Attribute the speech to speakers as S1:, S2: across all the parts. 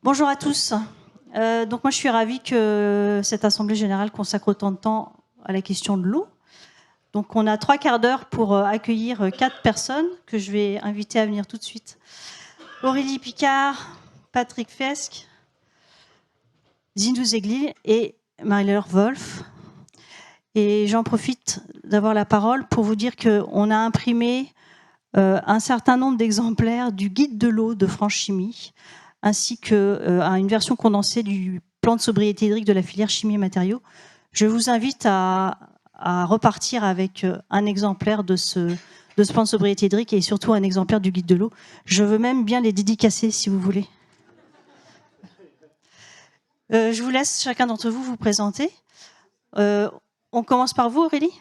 S1: Bonjour à tous. Donc moi je suis ravie que cette Assemblée générale consacre autant de temps à la question de l'eau. Donc on a 3/4 d'heure pour accueillir 4 personnes que je vais inviter à venir tout de suite. Aurélie Picard, Patrick Fesque, Zinou Zeglil et Marie-Laure Wolf. Et j'en profite d'avoir la parole pour vous dire qu'on a imprimé un certain nombre d'exemplaires du guide de l'eau de France Chimie, ainsi qu'une version condensée du plan de sobriété hydrique de la filière chimie et matériaux. Je vous invite à repartir avec un exemplaire de ce plan de sobriété hydrique et surtout un exemplaire du guide de l'eau. Je veux même bien les dédicacer si vous voulez. Je vous laisse chacun d'entre vous vous présenter. On commence par vous, Aurélie.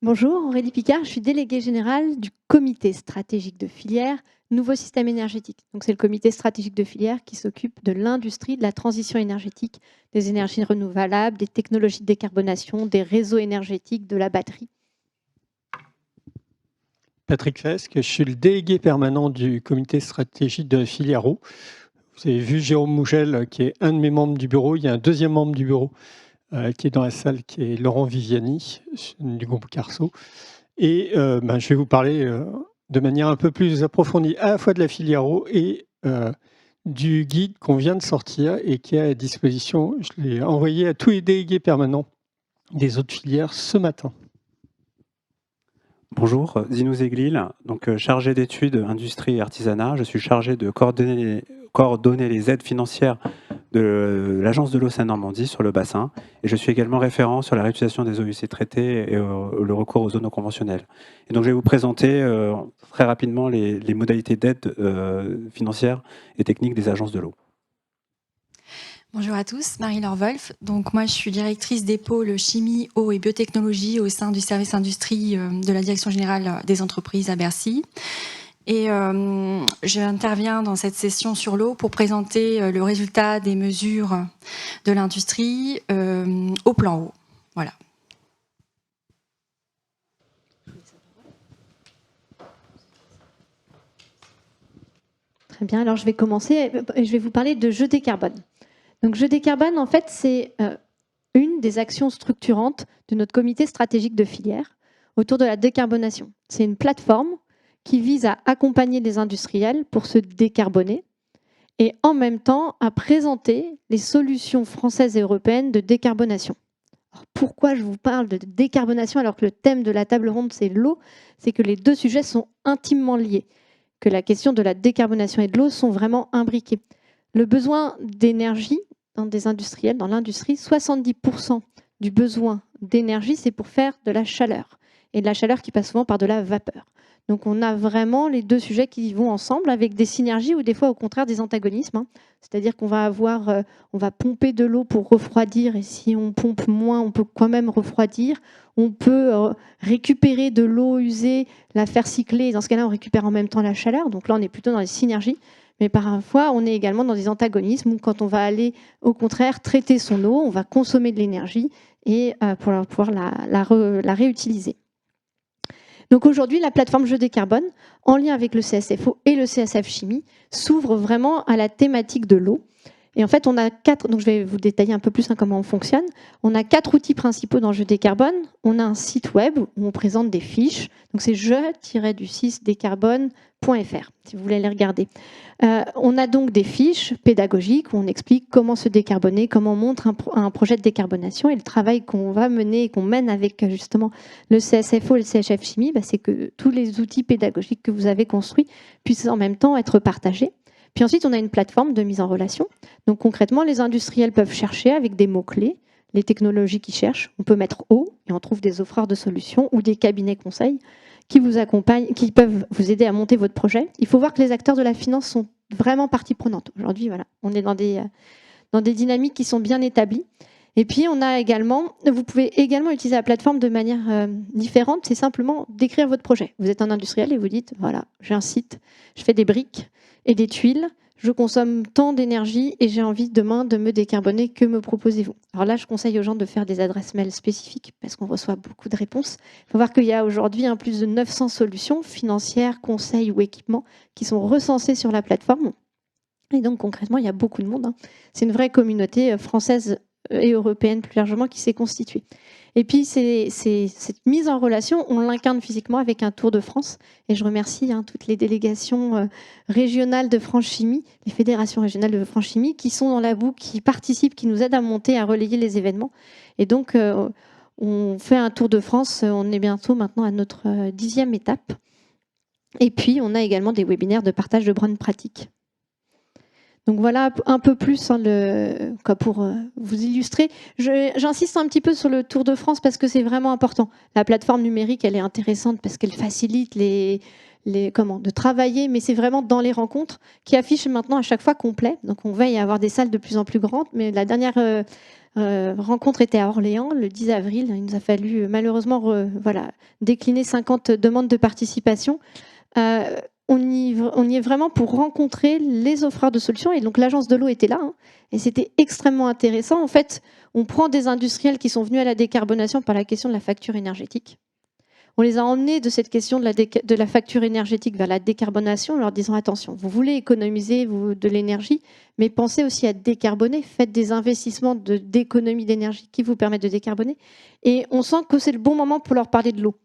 S2: Bonjour, Aurélie Picard, je suis déléguée générale du comité stratégique de filière Nouveau système énergétique. Donc c'est le comité stratégique de filière qui s'occupe de l'industrie, de la transition énergétique, des énergies renouvelables, des technologies de décarbonation, des réseaux énergétiques, de la batterie.
S3: Patrick Fesque, je suis le délégué permanent du comité stratégique de la filière eau. Vous avez vu Jérôme Mougel, qui est un de mes membres du bureau. Il y a un deuxième membre du bureau qui est dans la salle, qui est Laurent Viviani, du groupe Carso. Et je vais vous parler de manière un peu plus approfondie à la fois de la filière eau et du guide qu'on vient de sortir et qui est à disposition. Je l'ai envoyé à tous les délégués permanents des autres filières ce matin.
S4: Bonjour, Zinou Zeglil, donc chargé d'études industrie et artisanat. Je suis chargé de coordonner les aides financières de l'Agence de l'eau Seine-Normandie sur le bassin. Et je suis également référent sur la réutilisation des eaux usées traitées et le recours aux zones non conventionnelles. Et donc je vais vous présenter très rapidement les modalités d'aide financière et technique des agences de l'eau.
S5: Bonjour à tous, Marie-Laure Wolf. Donc moi, je suis directrice des pôles chimie, eau et biotechnologie au sein du service industrie de la Direction générale des entreprises à Bercy. Et j'interviens dans cette session sur l'eau pour présenter le résultat des mesures de l'industrie au plan eau. Voilà.
S2: Très bien, alors je vais commencer et je vais vous parler de Jeu Décarbone. Donc Jeu Décarbone, en fait, c'est une des actions structurantes de notre comité stratégique de filière autour de la décarbonation. C'est une plateforme qui vise à accompagner les industriels pour se décarboner et en même temps à présenter les solutions françaises et européennes de décarbonation. Alors pourquoi je vous parle de décarbonation alors que le thème de la table ronde c'est l'eau? C'est que les deux sujets sont intimement liés, que la question de la décarbonation et de l'eau sont vraiment imbriqués. Le besoin d'énergie des industriels, dans l'industrie, 70% du besoin d'énergie, c'est pour faire de la chaleur. Et de la chaleur qui passe souvent par de la vapeur. Donc on a vraiment les deux sujets qui vont ensemble avec des synergies ou des fois au contraire des antagonismes. C'est-à-dire qu'on va on va pomper de l'eau pour refroidir et si on pompe moins, on peut quand même refroidir. On peut récupérer de l'eau usée, la faire cycler et dans ce cas-là, on récupère en même temps la chaleur. Donc là, on est plutôt dans les synergies. Mais parfois, on est également dans des antagonismes où quand on va aller, au contraire, traiter son eau, on va consommer de l'énergie et pour pouvoir la réutiliser. Donc aujourd'hui, la plateforme Jeu Décarbone, en lien avec le CSFO et le CSF Chimie, s'ouvre vraiment à la thématique de l'eau. Et en fait, on a 4, donc je vais vous détailler un peu plus comment on fonctionne. On a 4 outils principaux dans Jeu Décarbone. On a un site web où on présente des fiches. Donc c'est jeu-décarbone.fr, si vous voulez les regarder. On a donc des fiches pédagogiques où on explique comment se décarboner, comment on montre un projet de décarbonation. Et le travail qu'on va mener et qu'on mène avec justement le CSFO et le CHF Chimie, c'est que tous les outils pédagogiques que vous avez construits puissent en même temps être partagés. Puis ensuite, on a une plateforme de mise en relation. Donc concrètement, les industriels peuvent chercher avec des mots-clés les technologies qu'ils cherchent. On peut mettre eau et on trouve des offreurs de solutions ou des cabinets conseils qui vous accompagnent, qui peuvent vous aider à monter votre projet. Il faut voir que les acteurs de la finance sont vraiment partie prenante. Aujourd'hui, voilà, on est dans des dynamiques qui sont bien établies. Et puis, vous pouvez également utiliser la plateforme de manière différente. C'est simplement d'écrire votre projet. Vous êtes un industriel et vous dites, voilà, j'ai un site, je fais des briques et des tuiles, je consomme tant d'énergie et j'ai envie demain de me décarboner, que me proposez-vous? Alors là, je conseille aux gens de faire des adresses mail spécifiques parce qu'on reçoit beaucoup de réponses. Il faut voir qu'il y a aujourd'hui plus de 900 solutions financières, conseils ou équipements qui sont recensées sur la plateforme. Et donc concrètement, il y a beaucoup de monde. C'est une vraie communauté française et européenne plus largement qui s'est constituée. Et puis cette mise en relation, on l'incarne physiquement avec un Tour de France. Et je remercie toutes les délégations régionales de France Chimie, les fédérations régionales de France Chimie, qui sont dans la boucle, qui participent, qui nous aident à monter, à relayer les événements. Et donc on fait un Tour de France. On est bientôt maintenant à notre 10e étape. Et puis on a également des webinaires de partage de bonnes pratiques. Donc voilà un peu plus pour vous illustrer. J'insiste un petit peu sur le Tour de France parce que c'est vraiment important. La plateforme numérique, elle est intéressante parce qu'elle facilite de travailler, mais c'est vraiment dans les rencontres qui affichent maintenant à chaque fois complet. Donc on veille à avoir des salles de plus en plus grandes, mais la dernière rencontre était à Orléans le 10 avril. Il nous a fallu malheureusement décliner 50 demandes de participation. On y est vraiment pour rencontrer les offreurs de solutions. Et donc, l'agence de l'eau était là. Et c'était extrêmement intéressant. En fait, on prend des industriels qui sont venus à la décarbonation par la question de la facture énergétique. On les a emmenés de cette question de la facture énergétique vers la décarbonation en leur disant, attention, vous voulez économiser de l'énergie, mais pensez aussi à décarboner. Faites des investissements d'économie d'énergie qui vous permettent de décarboner. Et on sent que c'est le bon moment pour leur parler de l'eau.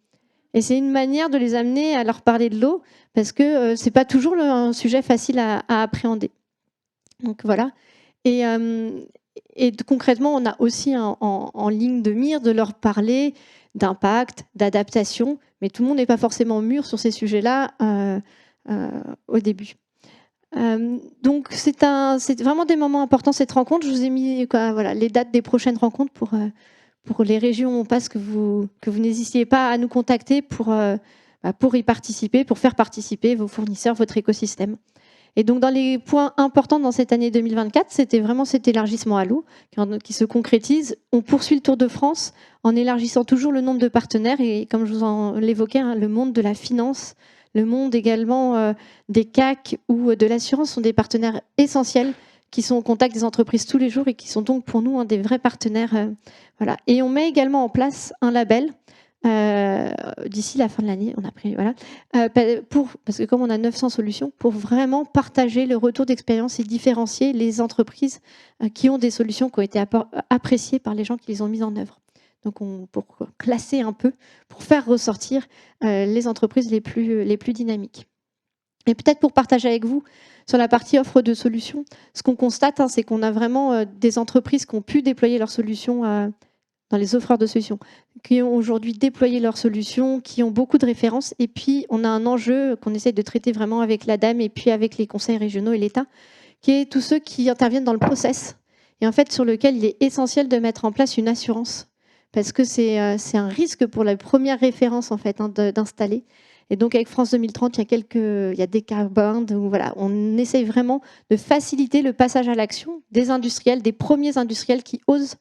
S2: Et c'est une manière de les amener à leur parler de l'eau parce que ce n'est pas toujours un sujet facile à appréhender. Donc voilà. Et concrètement, on a aussi en ligne de mire de leur parler d'impact, d'adaptation, mais tout le monde n'est pas forcément mûr sur ces sujets-là au début. Donc c'est vraiment des moments importants, cette rencontre. Je vous ai mis les dates des prochaines rencontres pour les régions où on passe, que vous n'hésitiez pas à nous contacter pour y participer, pour faire participer vos fournisseurs, votre écosystème. Et donc, dans les points importants dans cette année 2024, c'était vraiment cet élargissement à l'eau qui se concrétise. On poursuit le Tour de France en élargissant toujours le nombre de partenaires. Et comme je vous en l'évoquais, le monde de la finance, le monde également des CAC ou de l'assurance sont des partenaires essentiels qui sont au contact des entreprises tous les jours et qui sont donc pour nous des vrais partenaires. Voilà. Et on met également en place un label d'ici la fin de l'année, on a pris, parce que comme on a 900 solutions, pour vraiment partager le retour d'expérience et différencier les entreprises qui ont des solutions qui ont été appréciées par les gens qui les ont mises en œuvre. Donc pour classer un peu, pour faire ressortir les entreprises les plus dynamiques. Et peut-être pour partager avec vous, sur la partie offre de solutions, ce qu'on constate, c'est qu'on a vraiment des entreprises qui ont pu déployer leurs solutions dans les offreurs de solutions, qui ont aujourd'hui déployé leurs solutions, qui ont beaucoup de références. Et puis, on a un enjeu qu'on essaie de traiter vraiment avec l'ADEME et puis avec les conseils régionaux et l'État, qui est tous ceux qui interviennent dans le process et en fait sur lequel il est essentiel de mettre en place une assurance parce que c'est un risque pour la première référence en fait d'installer. Et donc, avec France 2030, il y a des carbone où on essaye vraiment de faciliter le passage à l'action des industriels, des premiers industriels qui osent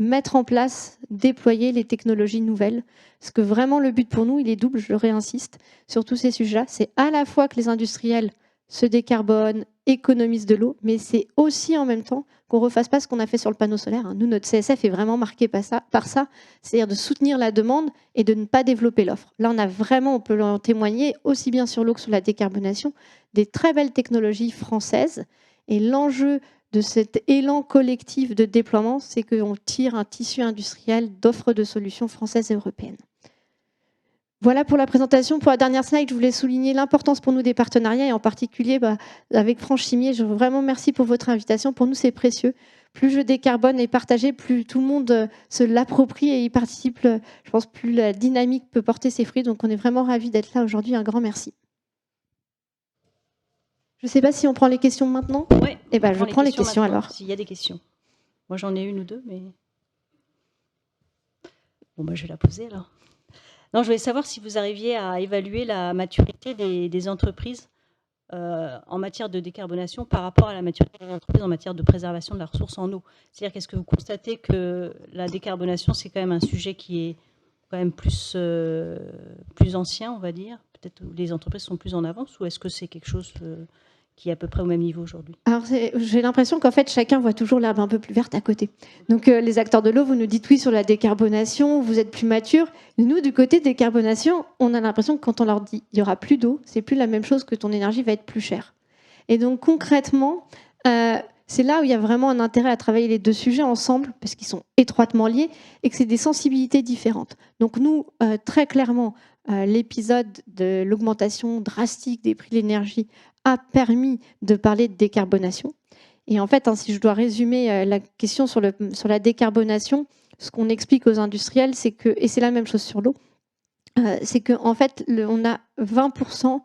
S2: mettre en place, déployer les technologies nouvelles. Parce que vraiment, le but pour nous, il est double, je le réinsiste, sur tous ces sujets-là. C'est à la fois que les industriels se décarbonent, économisent de l'eau, mais c'est aussi en même temps qu'on ne refasse pas ce qu'on a fait sur le panneau solaire. Nous, notre CSF est vraiment marqué par ça, c'est-à-dire de soutenir la demande et de ne pas développer l'offre. Là, on peut en témoigner aussi bien sur l'eau que sur la décarbonation, des très belles technologies françaises. Et l'enjeu de cet élan collectif de déploiement, c'est qu'on tire un tissu industriel d'offres de solutions françaises et européennes. Voilà pour la présentation. Pour la dernière slide, je voulais souligner l'importance pour nous des partenariats et en particulier avec France Chimie. Je vous vraiment merci pour votre invitation. Pour nous, c'est précieux. Plus je décarbone et partagé, plus tout le monde se l'approprie et y participe. Je pense plus la dynamique peut porter ses fruits. Donc, on est vraiment ravis d'être là aujourd'hui. Un grand merci. Je ne sais pas si on prend les questions maintenant.
S1: Oui.
S2: Je prends les questions alors.
S1: S'il y a des questions. Moi, j'en ai une ou deux, mais... Bon, je vais la poser alors. Non, je voulais savoir si vous arriviez à évaluer la maturité des entreprises en matière de décarbonation par rapport à la maturité des entreprises en matière de préservation de la ressource en eau. C'est-à-dire, qu'est-ce que vous constatez que la décarbonation, c'est quand même un sujet qui est quand même plus ancien, on va dire? Peut-être que les entreprises sont plus en avance, ou est-ce que c'est quelque chose qui est à peu près au même niveau aujourd'hui? Alors,
S2: j'ai l'impression qu'en fait, chacun voit toujours l'herbe un peu plus verte à côté. Donc, les acteurs de l'eau, vous nous dites oui sur la décarbonation, vous êtes plus matures. Nous, du côté décarbonation, on a l'impression que quand on leur dit il n'y aura plus d'eau, c'est plus la même chose que ton énergie va être plus chère. Et donc, concrètement, C'est là où il y a vraiment un intérêt à travailler les deux sujets ensemble, parce qu'ils sont étroitement liés et que c'est des sensibilités différentes. Donc nous, très clairement, l'épisode de l'augmentation drastique des prix de l'énergie a permis de parler de décarbonation. Et en fait, si je dois résumer la question sur la décarbonation, ce qu'on explique aux industriels, c'est que, et c'est la même chose sur l'eau, c'est qu'en fait, on a 20%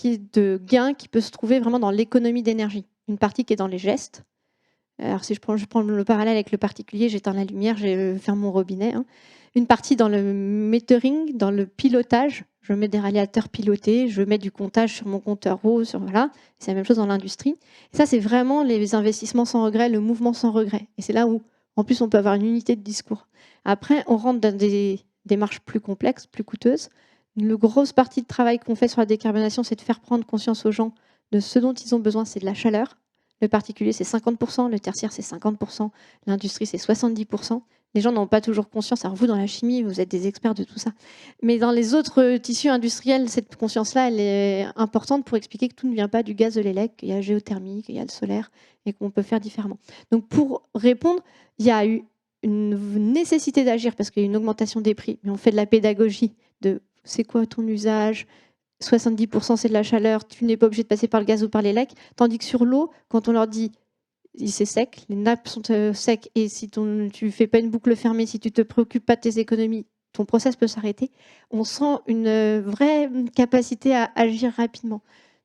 S2: de gains qui peut se trouver vraiment dans l'économie d'énergie. Une partie qui est dans les gestes. Alors si je prends le parallèle avec le particulier, j'éteins la lumière, je ferme mon robinet. Une partie dans le metering, dans le pilotage. Je mets des radiateurs pilotés, je mets du comptage sur mon compteur eau, voilà. C'est la même chose dans l'industrie. Et ça, c'est vraiment les investissements sans regret, le mouvement sans regret. Et c'est là où, en plus, on peut avoir une unité de discours. Après, on rentre dans des démarches plus complexes, plus coûteuses. La grosse partie de travail qu'on fait sur la décarbonation, c'est de faire prendre conscience aux gens de ce dont ils ont besoin, c'est de la chaleur. Le particulier, c'est 50%, le tertiaire, c'est 50%, l'industrie, c'est 70%. Les gens n'ont pas toujours conscience. Alors vous, dans la chimie, vous êtes des experts de tout ça. Mais dans les autres tissus industriels, cette conscience-là, elle est importante pour expliquer que tout ne vient pas du gaz, de l'élec, qu'il y a la géothermie, qu'il y a le solaire et qu'on peut faire différemment. Donc pour répondre, il y a eu une nécessité d'agir parce qu'il y a une augmentation des prix. Mais on fait de la pédagogie de c'est quoi ton usage, 70% c'est de la chaleur, tu n'es pas obligé de passer par le gaz ou par l'élec. Tandis que sur l'eau, quand on leur dit c'est sec, les nappes sont secs et si tu ne fais pas une boucle fermée, si tu ne te préoccupes pas de tes économies, ton process peut s'arrêter. On sent une vraie capacité à agir rapidement.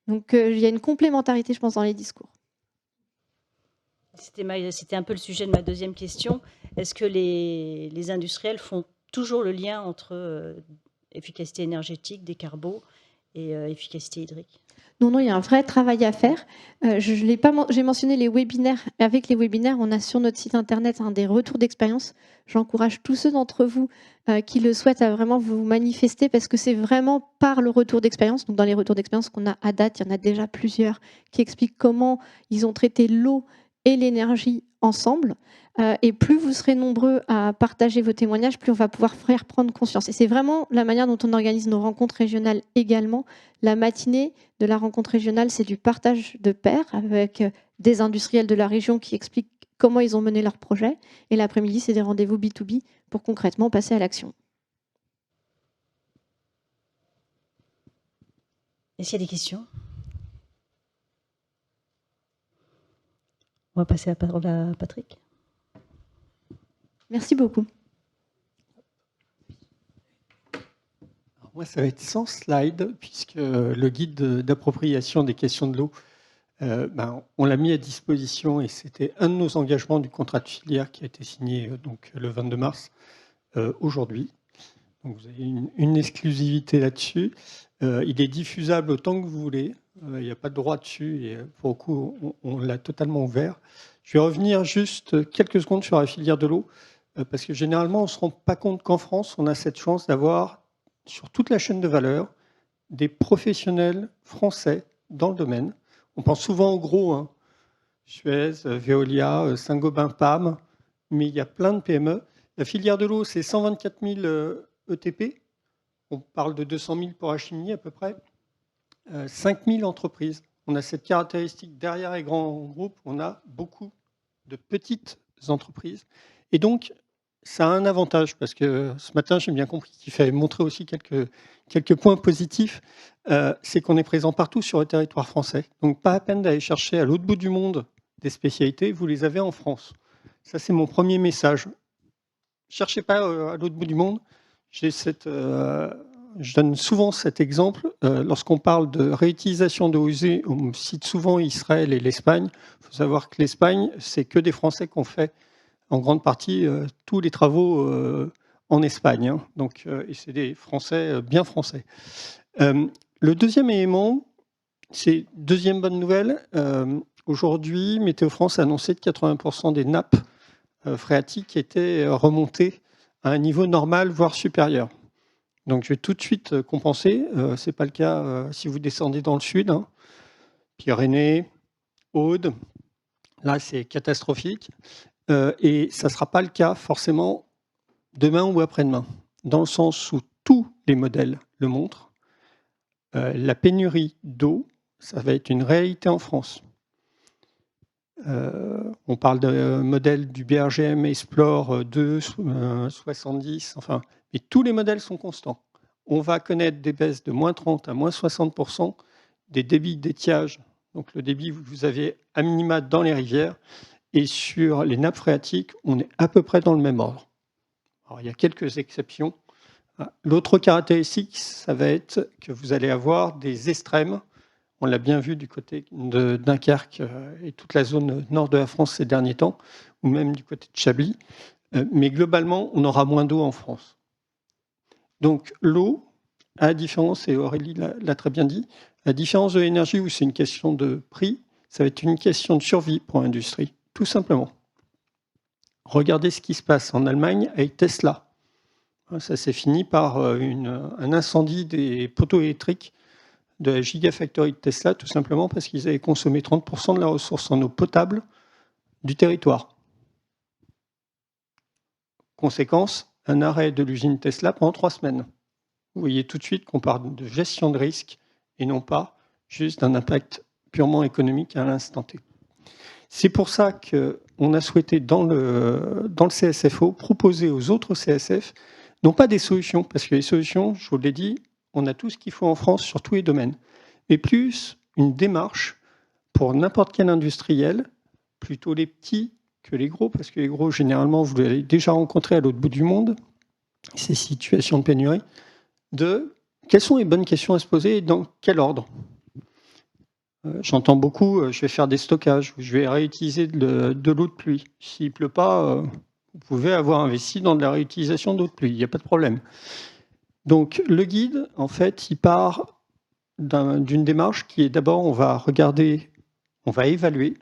S2: Donc il y a une complémentarité, je pense, dans les discours.
S6: C'était un peu le sujet de ma deuxième question. Est-ce que les industriels font toujours le lien entre efficacité énergétique, décarbo et efficacité hydrique?
S2: Non, il y a un vrai travail à faire. J'ai mentionné les webinaires. Avec les webinaires, on a sur notre site internet des retours d'expérience. J'encourage tous ceux d'entre vous qui le souhaitent à vraiment vous manifester parce que c'est vraiment par le retour d'expérience. Donc dans les retours d'expérience qu'on a à date, il y en a déjà plusieurs qui expliquent comment ils ont traité l'eau et l'énergie ensemble. Et plus vous serez nombreux à partager vos témoignages, plus on va pouvoir faire prendre conscience. Et c'est vraiment la manière dont on organise nos rencontres régionales également. La matinée de la rencontre régionale, c'est du partage de pairs avec des industriels de la région qui expliquent comment ils ont mené leur projet. Et l'après-midi, c'est des rendez-vous B2B pour concrètement passer à l'action.
S6: Est-ce qu'il y a des questions? On va passer la parole à Patrick.
S2: Merci beaucoup.
S3: Alors moi, ça va être sans slide, puisque le guide d'appropriation des questions de l'eau, on l'a mis à disposition et c'était un de nos engagements du contrat de filière qui a été signé donc, le 22 mars aujourd'hui. Donc vous avez une exclusivité là-dessus. Il est diffusable autant que vous voulez. Il n'y a pas de droit dessus et pour le coup, on l'a totalement ouvert. Je vais revenir juste quelques secondes sur la filière de l'eau. Parce que généralement, on ne se rend pas compte qu'en France, on a cette chance d'avoir, sur toute la chaîne de valeur, des professionnels français dans le domaine. On pense souvent aux gros, Suez, Veolia, Saint-Gobain, PAM, mais il y a plein de PME. La filière de l'eau, c'est 124 000 ETP. On parle de 200 000 pour Achimie à peu près. 5 000 entreprises. On a cette caractéristique derrière les grands groupes, on a beaucoup de petites entreprises. Et donc, ça a un avantage, parce que ce matin, j'ai bien compris qu'il fallait montrer aussi quelques points positifs, c'est qu'on est présent partout sur le territoire français. Donc, pas à peine d'aller chercher à l'autre bout du monde des spécialités, vous les avez en France. Ça, c'est mon premier message. Cherchez pas à l'autre bout du monde. Je donne souvent cet exemple. Lorsqu'on parle de réutilisation d'eau usée, on cite souvent Israël et l'Espagne. Il faut savoir que l'Espagne, c'est que des Français qui ont fait en grande partie tous les travaux en Espagne. Donc, et c'est des Français, bien français. Le deuxième élément, c'est deuxième bonne nouvelle. Aujourd'hui, Météo France a annoncé que 80% des nappes phréatiques étaient remontées à un niveau normal, voire supérieur. Donc, je vais tout de suite compenser. Ce n'est pas le cas si vous descendez dans le sud. Pyrénées, Aude, là, c'est catastrophique. Et ça ne sera pas le cas forcément demain ou après-demain, dans le sens où tous les modèles le montrent. La pénurie d'eau, ça va être une réalité en France. On parle de modèle du BRGM Explore 2, 70, enfin, et tous les modèles sont constants. On va connaître des baisses de moins 30 à moins 60% des débits d'étiage. Donc le débit, vous avez à minima dans les rivières, et sur les nappes phréatiques, on est à peu près dans le même ordre. Alors, il y a quelques exceptions. L'autre caractéristique, ça va être que vous allez avoir des extrêmes. On l'a bien vu du côté de Dunkerque et toute la zone nord de la France ces derniers temps, ou même du côté de Chablis. Mais globalement, on aura moins d'eau en France. Donc l'eau, à la différence, et Aurélie l'a très bien dit, à la différence de l'énergie où c'est une question de prix, ça va être une question de survie pour l'industrie, tout simplement. Regardez ce qui se passe en Allemagne avec Tesla. Ça s'est fini par un incendie des poteaux électriques de la Gigafactory de Tesla, tout simplement parce qu'ils avaient consommé 30% de la ressource en eau potable du territoire. Conséquence, un arrêt de l'usine Tesla pendant 3 semaines. Vous voyez tout de suite qu'on parle de gestion de risque et non pas juste d'un impact purement économique à l'instant T. C'est pour ça qu'on a souhaité, dans le CSFO, proposer aux autres CSF, non pas des solutions, parce que les solutions, je vous l'ai dit, on a tout ce qu'il faut en France sur tous les domaines, mais plus une démarche pour n'importe quel industriel, plutôt les petits que les gros, parce que les gros, généralement, vous l'avez déjà rencontré à l'autre bout du monde, ces situations de pénurie, de quelles sont les bonnes questions à se poser et dans quel ordre. J'entends beaucoup, je vais faire des stockages, je vais réutiliser de l'eau de pluie. S'il ne pleut pas, vous pouvez avoir investi dans de la réutilisation d'eau de pluie, il n'y a pas de problème. Donc le guide, en fait, il part d'une démarche qui est d'abord, on va regarder, on va évaluer,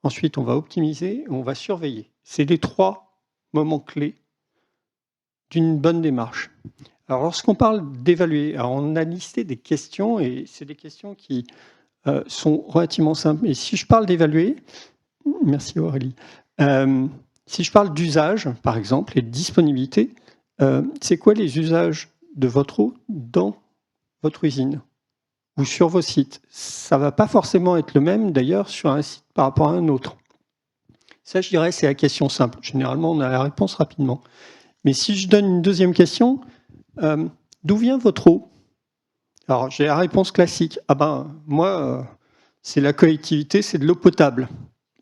S3: ensuite on va optimiser, et on va surveiller. C'est les 3 moments clés d'une bonne démarche. Alors lorsqu'on parle d'évaluer, on a listé des questions, et c'est des questions qui sont relativement simples. Et si je parle d'évaluer, merci Aurélie, si je parle d'usage, par exemple, et de disponibilité, c'est quoi les usages de votre eau dans votre usine ou sur vos sites? Ça ne va pas forcément être le même, d'ailleurs, sur un site par rapport à un autre. Ça, je dirais, c'est la question simple. Généralement, on a la réponse rapidement. Mais si je donne une deuxième question, d'où vient votre eau? Alors, j'ai la réponse classique. Ah ben, moi, c'est la collectivité, c'est de l'eau potable.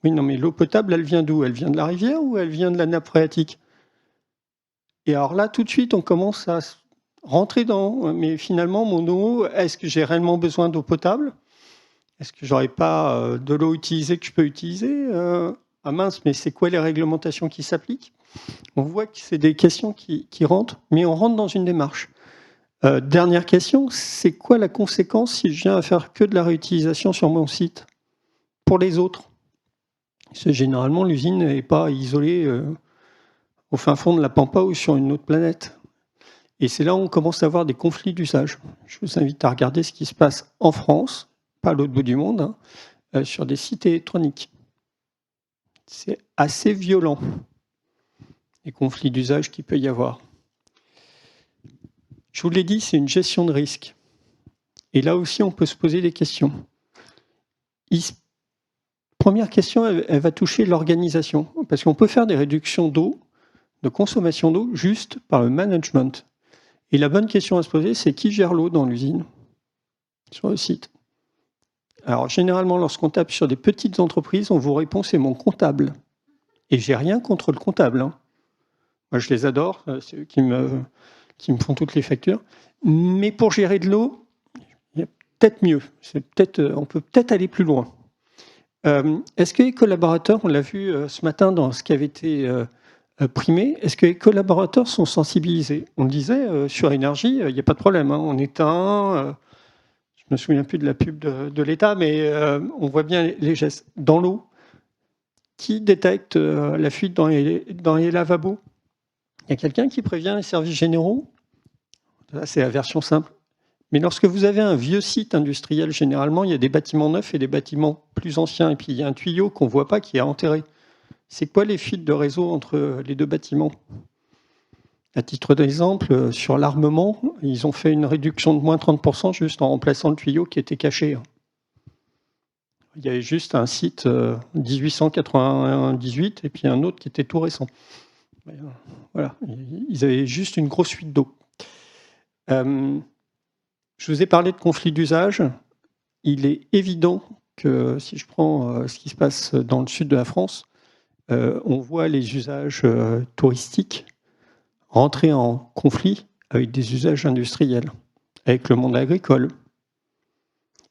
S3: Oui, non, mais l'eau potable, elle vient d'où? Elle vient de la rivière ou elle vient de la nappe phréatique? Et alors là, tout de suite, on commence à rentrer dans, mais finalement, mon eau, est-ce que j'ai réellement besoin d'eau potable? Est-ce que j'aurais pas de l'eau utilisée que je peux utiliser? Ah mince, mais c'est quoi les réglementations qui s'appliquent? On voit que c'est des questions qui rentrent, mais on rentre dans une démarche. Dernière question, c'est quoi la conséquence si je viens à faire que de la réutilisation sur mon site pour les autres? Parce que généralement, l'usine n'est pas isolée au fin fond de la Pampa ou sur une autre planète. Et c'est là où on commence à avoir des conflits d'usage. Je vous invite à regarder ce qui se passe en France, pas à l'autre bout du monde, sur des sites électroniques. C'est assez violent, les conflits d'usage qu'il peut y avoir. Je vous l'ai dit, c'est une gestion de risque. Et là aussi, on peut se poser des questions. Première question, elle va toucher l'organisation. Parce qu'on peut faire des réductions d'eau, de consommation d'eau, juste par le management. Et la bonne question à se poser, c'est qui gère l'eau dans l'usine, sur le site? Alors, généralement, lorsqu'on tape sur des petites entreprises, on vous répond, c'est mon comptable. Et j'ai rien contre le comptable. Hein. Moi, je les adore, c'est eux qui me font toutes les factures. Mais pour gérer de l'eau, il y a peut-être mieux. On peut peut-être aller plus loin. Est-ce que les collaborateurs, on l'a vu ce matin dans ce qui avait été primé, est-ce que les collaborateurs sont sensibilisés? On le disait, sur énergie, il n'y a pas de problème. Hein, on éteint, je ne me souviens plus de la pub de l'État, mais on voit bien les gestes. Dans l'eau, qui détecte la fuite dans les lavabos? Il y a quelqu'un qui prévient les services généraux? Là, c'est la version simple. Mais lorsque vous avez un vieux site industriel, généralement, il y a des bâtiments neufs et des bâtiments plus anciens. Et puis, il y a un tuyau qu'on ne voit pas qui est enterré. C'est quoi les fuites de réseau entre les deux bâtiments? À titre d'exemple, sur l'armement, ils ont fait une réduction de moins 30% juste en remplaçant le tuyau qui était caché. Il y avait juste un site 1898 et puis un autre qui était tout récent. Voilà, ils avaient juste une grosse fuite d'eau. Je vous ai parlé de conflit d'usage. Il est évident que si je prends ce qui se passe dans le sud de la France, on voit les usages touristiques rentrer en conflit avec des usages industriels, avec le monde agricole.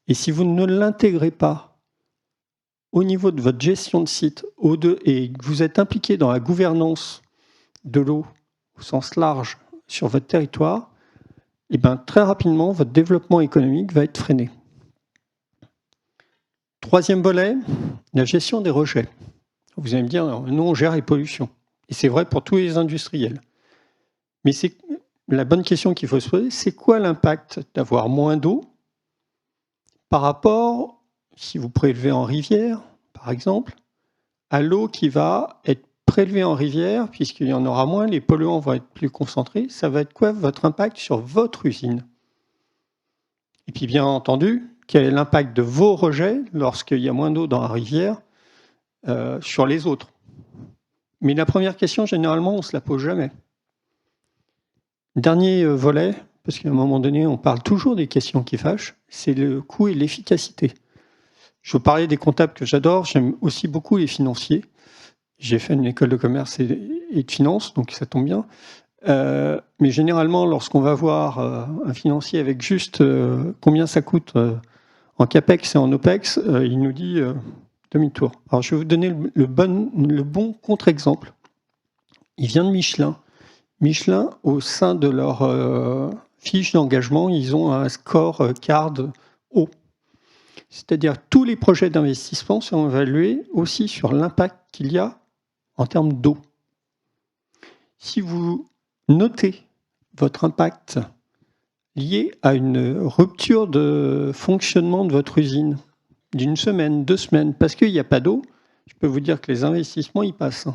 S3: Et si vous ne l'intégrez pas au niveau de votre gestion de site et que vous êtes impliqué dans la gouvernance de l'eau au sens large sur votre territoire, et bien, très rapidement, votre développement économique va être freiné. Troisième volet, la gestion des rejets. Vous allez me dire, nous, on gère les pollutions. Et c'est vrai pour tous les industriels. Mais c'est la bonne question qu'il faut se poser, c'est quoi l'impact d'avoir moins d'eau par rapport, si vous prélevez en rivière, par exemple, à l'eau qui va être prélevée en rivière, puisqu'il y en aura moins, les polluants vont être plus concentrés. Ça va être quoi votre impact sur votre usine? Et puis bien entendu, quel est l'impact de vos rejets lorsqu'il y a moins d'eau dans la rivière sur les autres? Mais la première question, généralement, on ne se la pose jamais. Dernier volet, parce qu'à un moment donné, on parle toujours des questions qui fâchent, c'est le coût et l'efficacité. Je vous parlais des comptables que j'adore, j'aime aussi beaucoup les financiers. J'ai fait une école de commerce et de finance, donc ça tombe bien. Mais généralement, lorsqu'on va voir un financier avec juste combien ça coûte en CAPEX et en OPEX, il nous dit demi-tour. Alors, je vais vous donner le bon contre-exemple. Il vient de Michelin. Michelin, au sein de leur fiche d'engagement, ils ont un score CARD haut. C'est-à-dire tous les projets d'investissement sont évalués aussi sur l'impact qu'il y a en termes d'eau. Si vous notez votre impact lié à une rupture de fonctionnement de votre usine, d'une semaine, 2 semaines, parce qu'il n'y a pas d'eau, je peux vous dire que les investissements, ils passent.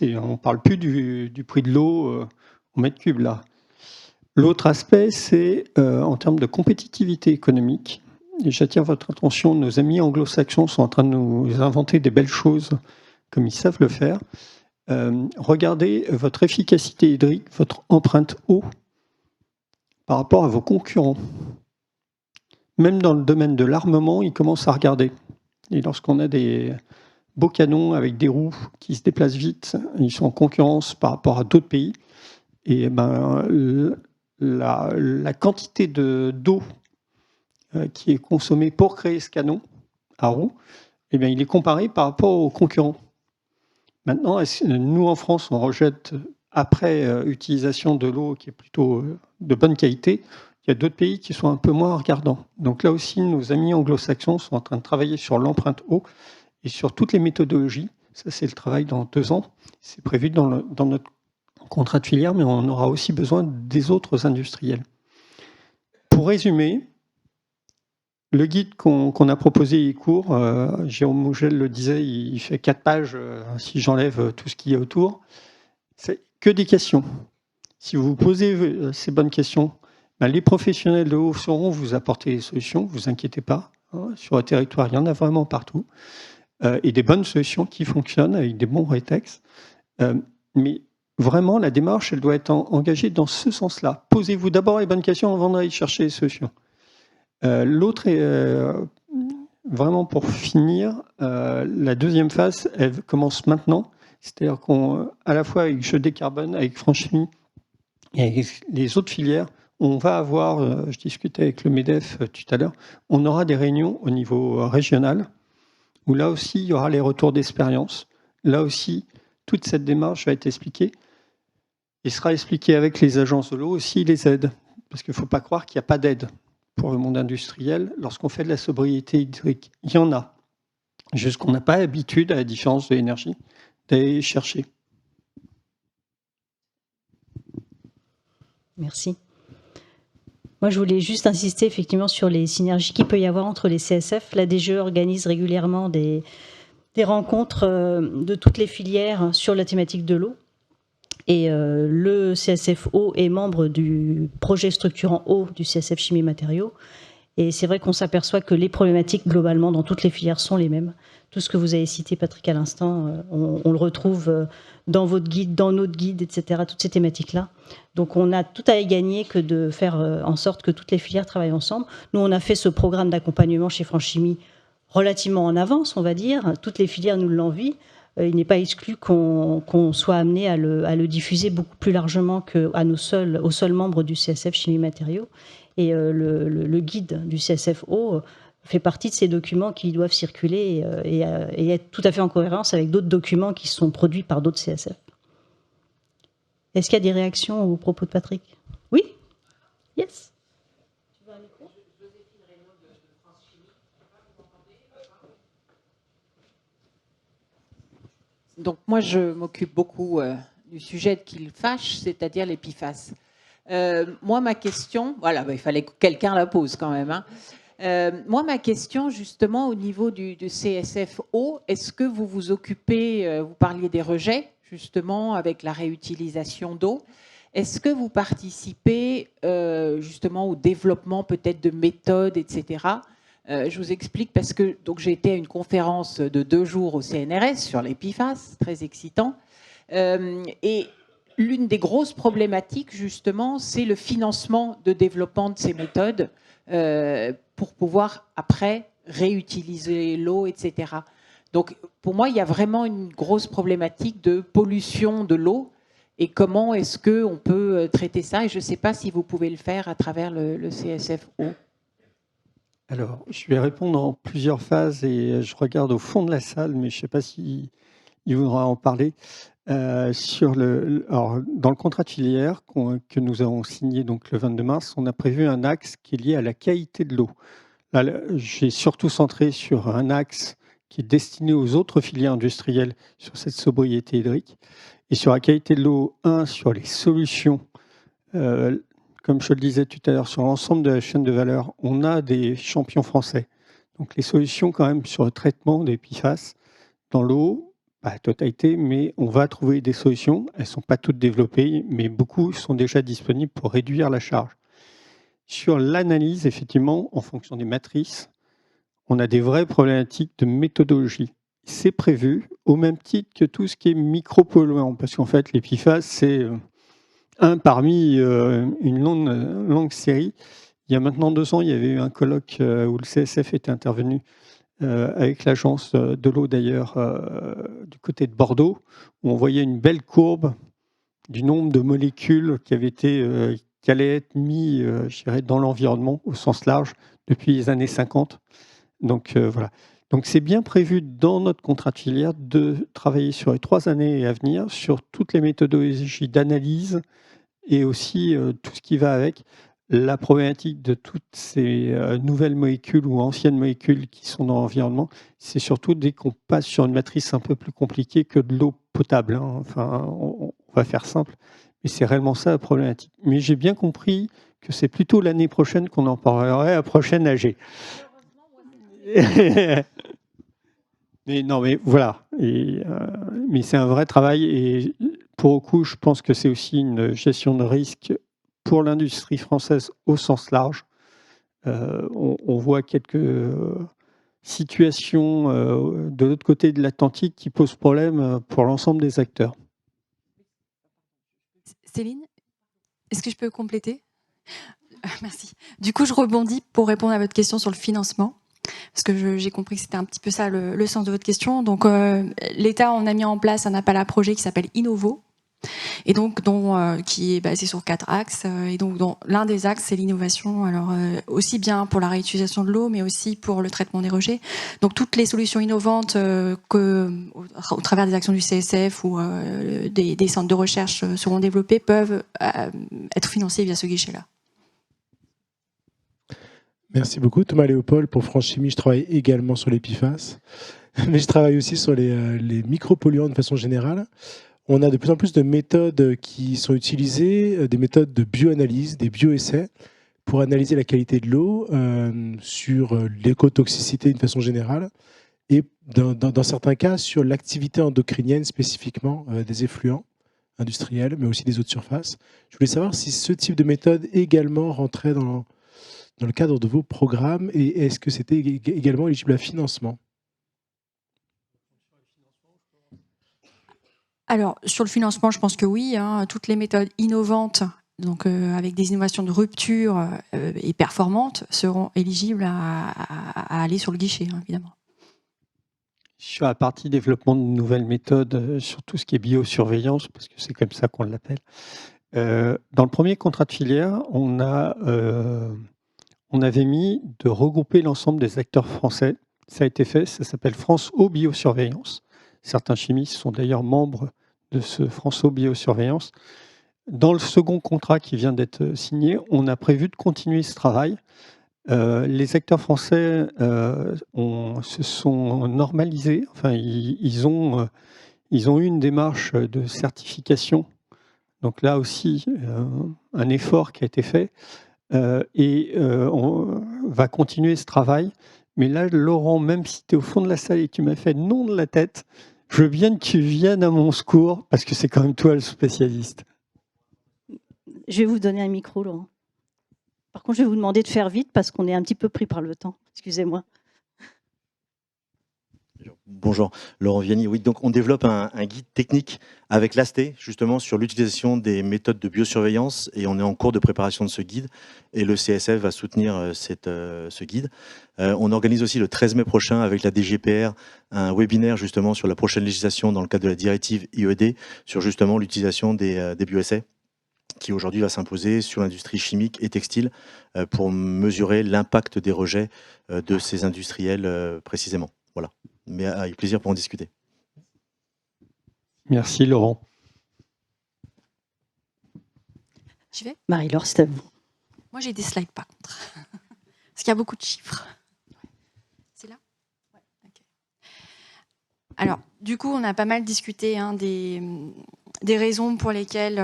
S3: On ne parle plus du prix de l'eau au mètre cube, là. L'autre aspect, c'est en termes de compétitivité économique. Et j'attire votre attention, nos amis anglo-saxons sont en train de nous inventer des belles choses, comme ils savent le faire. Regardez votre efficacité hydrique, votre empreinte eau, par rapport à vos concurrents. Même dans le domaine de l'armement, ils commencent à regarder. Et lorsqu'on a des beaux canons avec des roues qui se déplacent vite, ils sont en concurrence par rapport à d'autres pays. Et la quantité d'eau qui est consommée pour créer ce canon à roues, eh bien, il est comparé par rapport aux concurrents. Maintenant, nous en France, on rejette après utilisation de l'eau qui est plutôt de bonne qualité. Il y a d'autres pays qui sont un peu moins regardants. Donc là aussi, nos amis anglo-saxons sont en train de travailler sur l'empreinte eau et sur toutes les méthodologies. Ça, c'est le travail dans 2 ans. C'est prévu dans notre contrat de filière, mais on aura aussi besoin des autres industriels. Pour résumer, le guide qu'on a proposé est court. Jérôme Mougel le disait, il fait 4 pages si j'enlève tout ce qu'il y a autour. C'est que des questions. Si vous vous posez ces bonnes questions, les professionnels de l'eau sauront vous apporter des solutions, ne vous inquiétez pas. Sur le territoire, il y en a vraiment partout. Et des bonnes solutions qui fonctionnent avec des bons rétextes. Mais vraiment, la démarche, elle doit être engagée dans ce sens-là. Posez-vous d'abord les bonnes questions avant d'aller chercher les solutions. L'autre est, vraiment pour finir, la deuxième phase, elle commence maintenant. C'est-à-dire qu'à la fois avec Je décarbone, avec Franch'Chimie et avec les autres filières, on va avoir, je discutais avec le MEDEF tout à l'heure, on aura des réunions au niveau régional, où là aussi, il y aura les retours d'expérience. Là aussi, toute cette démarche va être expliquée. Et sera expliquée avec les agences de l'eau aussi, les aides. Parce qu'il ne faut pas croire qu'il n'y a pas d'aide pour le monde industriel. Lorsqu'on fait de la sobriété hydrique, il y en a. Juste qu'on n'a pas l'habitude, à la différence de l'énergie, d'aller chercher.
S6: Merci. Moi, je voulais juste insister effectivement sur les synergies qu'il peut y avoir entre les CSF. La DGE organise régulièrement des rencontres de toutes les filières sur la thématique de l'eau. Et le CSF eau est membre du projet structurant eau du CSF chimie matériaux. Et c'est vrai qu'on s'aperçoit que les problématiques, globalement, dans toutes les filières sont les mêmes. Tout ce que vous avez cité, Patrick, à l'instant, on le retrouve dans votre guide, dans notre guide, etc., toutes ces thématiques-là. Donc, on a tout à y gagner que de faire en sorte que toutes les filières travaillent ensemble. Nous, on a fait ce programme d'accompagnement chez Franchimie relativement en avance, on va dire. Toutes les filières nous l'envient. Il n'est pas exclu qu'on soit amené à le diffuser beaucoup plus largement aux seuls membres du CSF Chimie Matériaux. Et le guide du CSFO fait partie de ces documents qui doivent circuler et être tout à fait en cohérence avec d'autres documents qui sont produits par d'autres CSF. Est-ce qu'il y a des réactions aux propos de Patrick? Oui? Yes.
S7: Donc moi, je m'occupe beaucoup du sujet qu'il fâche, c'est-à-dire les PFAS. Moi, ma question, voilà, il fallait que quelqu'un la pose quand même. Hein. Moi, ma question, justement, au niveau du CSFO, est-ce que vous vous occupez, vous parliez des rejets, justement, avec la réutilisation d'eau. Est-ce que vous participez, justement, au développement peut-être de méthodes, etc. Je vous explique parce que j'ai été à une conférence de 2 jours au CNRS sur les PFAS, très excitant. Et l'une des grosses problématiques, justement, c'est le financement de développement de ces méthodes pour pouvoir, après, réutiliser l'eau, etc. Donc, pour moi, il y a vraiment une grosse problématique de pollution de l'eau. Et comment est-ce qu'on peut traiter ça? Et je ne sais pas si vous pouvez le faire à travers le CSFO.
S3: Alors, je vais répondre en plusieurs phases et je regarde au fond de la salle, mais je ne sais pas s'il voudra en parler. Alors, dans le contrat de filière que nous avons signé donc, le 22 mars, on a prévu un axe qui est lié à la qualité de l'eau. Là, j'ai surtout centré sur un axe qui est destiné aux autres filières industrielles sur cette sobriété hydrique. Et sur la qualité de l'eau, sur les solutions. Comme je le disais tout à l'heure, sur l'ensemble de la chaîne de valeur, on a des champions français. Donc les solutions quand même sur le traitement des PFAS dans l'eau, pas la totalité, mais on va trouver des solutions. Elles ne sont pas toutes développées, mais beaucoup sont déjà disponibles pour réduire la charge. Sur l'analyse, effectivement, en fonction des matrices, on a des vraies problématiques de méthodologie. C'est prévu au même titre que tout ce qui est micropolluant, parce qu'en fait, les PFAS, c'est un parmi une longue série. Il y a maintenant 2 ans, il y avait eu un colloque où le CSF était intervenu avec l'agence de l'eau d'ailleurs du côté de Bordeaux, où on voyait une belle courbe du nombre de molécules qui allaient être mis je dirais, dans l'environnement au sens large depuis les années 50. Donc voilà. Donc c'est bien prévu dans notre contrat de filière de travailler sur les 3 années à venir sur toutes les méthodologies d'analyse et aussi tout ce qui va avec la problématique de toutes ces nouvelles molécules ou anciennes molécules qui sont dans l'environnement. C'est surtout dès qu'on passe sur une matrice un peu plus compliquée que de l'eau potable. Hein. Enfin, on va faire simple, mais c'est réellement ça la problématique. Mais j'ai bien compris que c'est plutôt l'année prochaine qu'on en parlerait à prochaine AG. Mais non, mais voilà. Mais c'est un vrai travail et pour le coup, je pense que c'est aussi une gestion de risque pour l'industrie française au sens large. On voit quelques situations de l'autre côté de l'Atlantique qui posent problème pour l'ensemble des acteurs.
S5: Céline, est-ce que je peux compléter? Merci. Du coup, je rebondis pour répondre à votre question sur le financement. Parce que j'ai compris que c'était un petit peu ça le sens de votre question. Donc, l'État, on a mis en place un appel à projet qui s'appelle Innovo, et donc qui est basé sur 4 axes. Et donc, l'un des axes, c'est l'innovation. Alors, aussi bien pour la réutilisation de l'eau, mais aussi pour le traitement des rejets. Donc, toutes les solutions innovantes au travers des actions du CSF ou des centres de recherche seront développées peuvent être financées via ce guichet-là.
S8: Merci beaucoup. Thomas Léopold, pour Franchimie, je travaille également sur les PFAS, mais je travaille aussi sur les micropolluants de façon générale. On a de plus en plus de méthodes qui sont utilisées, des méthodes de bioanalyse, des bioessais, pour analyser la qualité de l'eau, sur l'écotoxicité d'une façon générale, et dans certains cas, sur l'activité endocrinienne spécifiquement des effluents industriels, mais aussi des eaux de surface. Je voulais savoir si ce type de méthode également rentrait dans dans le cadre de vos programmes, et est-ce que c'était également éligible à financement?
S5: Alors, sur le financement, je pense que oui. Toutes les méthodes innovantes, donc avec des innovations de rupture et performantes, seront éligibles à aller sur le guichet, évidemment.
S3: Sur la partie développement de nouvelles méthodes, sur tout ce qui est biosurveillance, parce que c'est comme ça qu'on l'appelle. Dans le premier contrat de filière, on avait mis de regrouper l'ensemble des acteurs français. Ça a été fait, ça s'appelle France Eau Biosurveillance. Certains chimistes sont d'ailleurs membres de ce France Eau Biosurveillance. Dans le second contrat qui vient d'être signé, on a prévu de continuer ce travail. Les acteurs français se sont normalisés, enfin, ils ont eu une démarche de certification. Donc là aussi, un effort qui a été fait. On va continuer ce travail. Mais là, Laurent, même si tu es au fond de la salle et que tu m'as fait non de la tête, je veux bien que tu viennes à mon secours, parce que c'est quand même toi le spécialiste.
S1: Je vais vous donner un micro, Laurent. Par contre, je vais vous demander de faire vite, parce qu'on est un petit peu pris par le temps. Excusez-moi.
S9: Bonjour, Laurent Vianney. Oui, donc on développe un guide technique avec l'ASTE, justement, sur l'utilisation des méthodes de biosurveillance, et on est en cours de préparation de ce guide, et le CSF va soutenir ce guide. On organise aussi le 13 mai prochain, avec la DGPR, un webinaire, justement, sur la prochaine législation dans le cadre de la directive IED, sur justement l'utilisation des bioessais, qui aujourd'hui va s'imposer sur l'industrie chimique et textile, pour mesurer l'impact des rejets de ces industriels précisément. Voilà. Mais avec plaisir pour en discuter.
S3: Merci Laurent.
S5: J'y vais ?
S1: Marie-Laure, c'est à vous.
S5: Moi, j'ai des slides par contre. Parce qu'il y a beaucoup de chiffres. C'est là ? Ouais. Okay. Alors, du coup, on a pas mal discuté des raisons pour lesquelles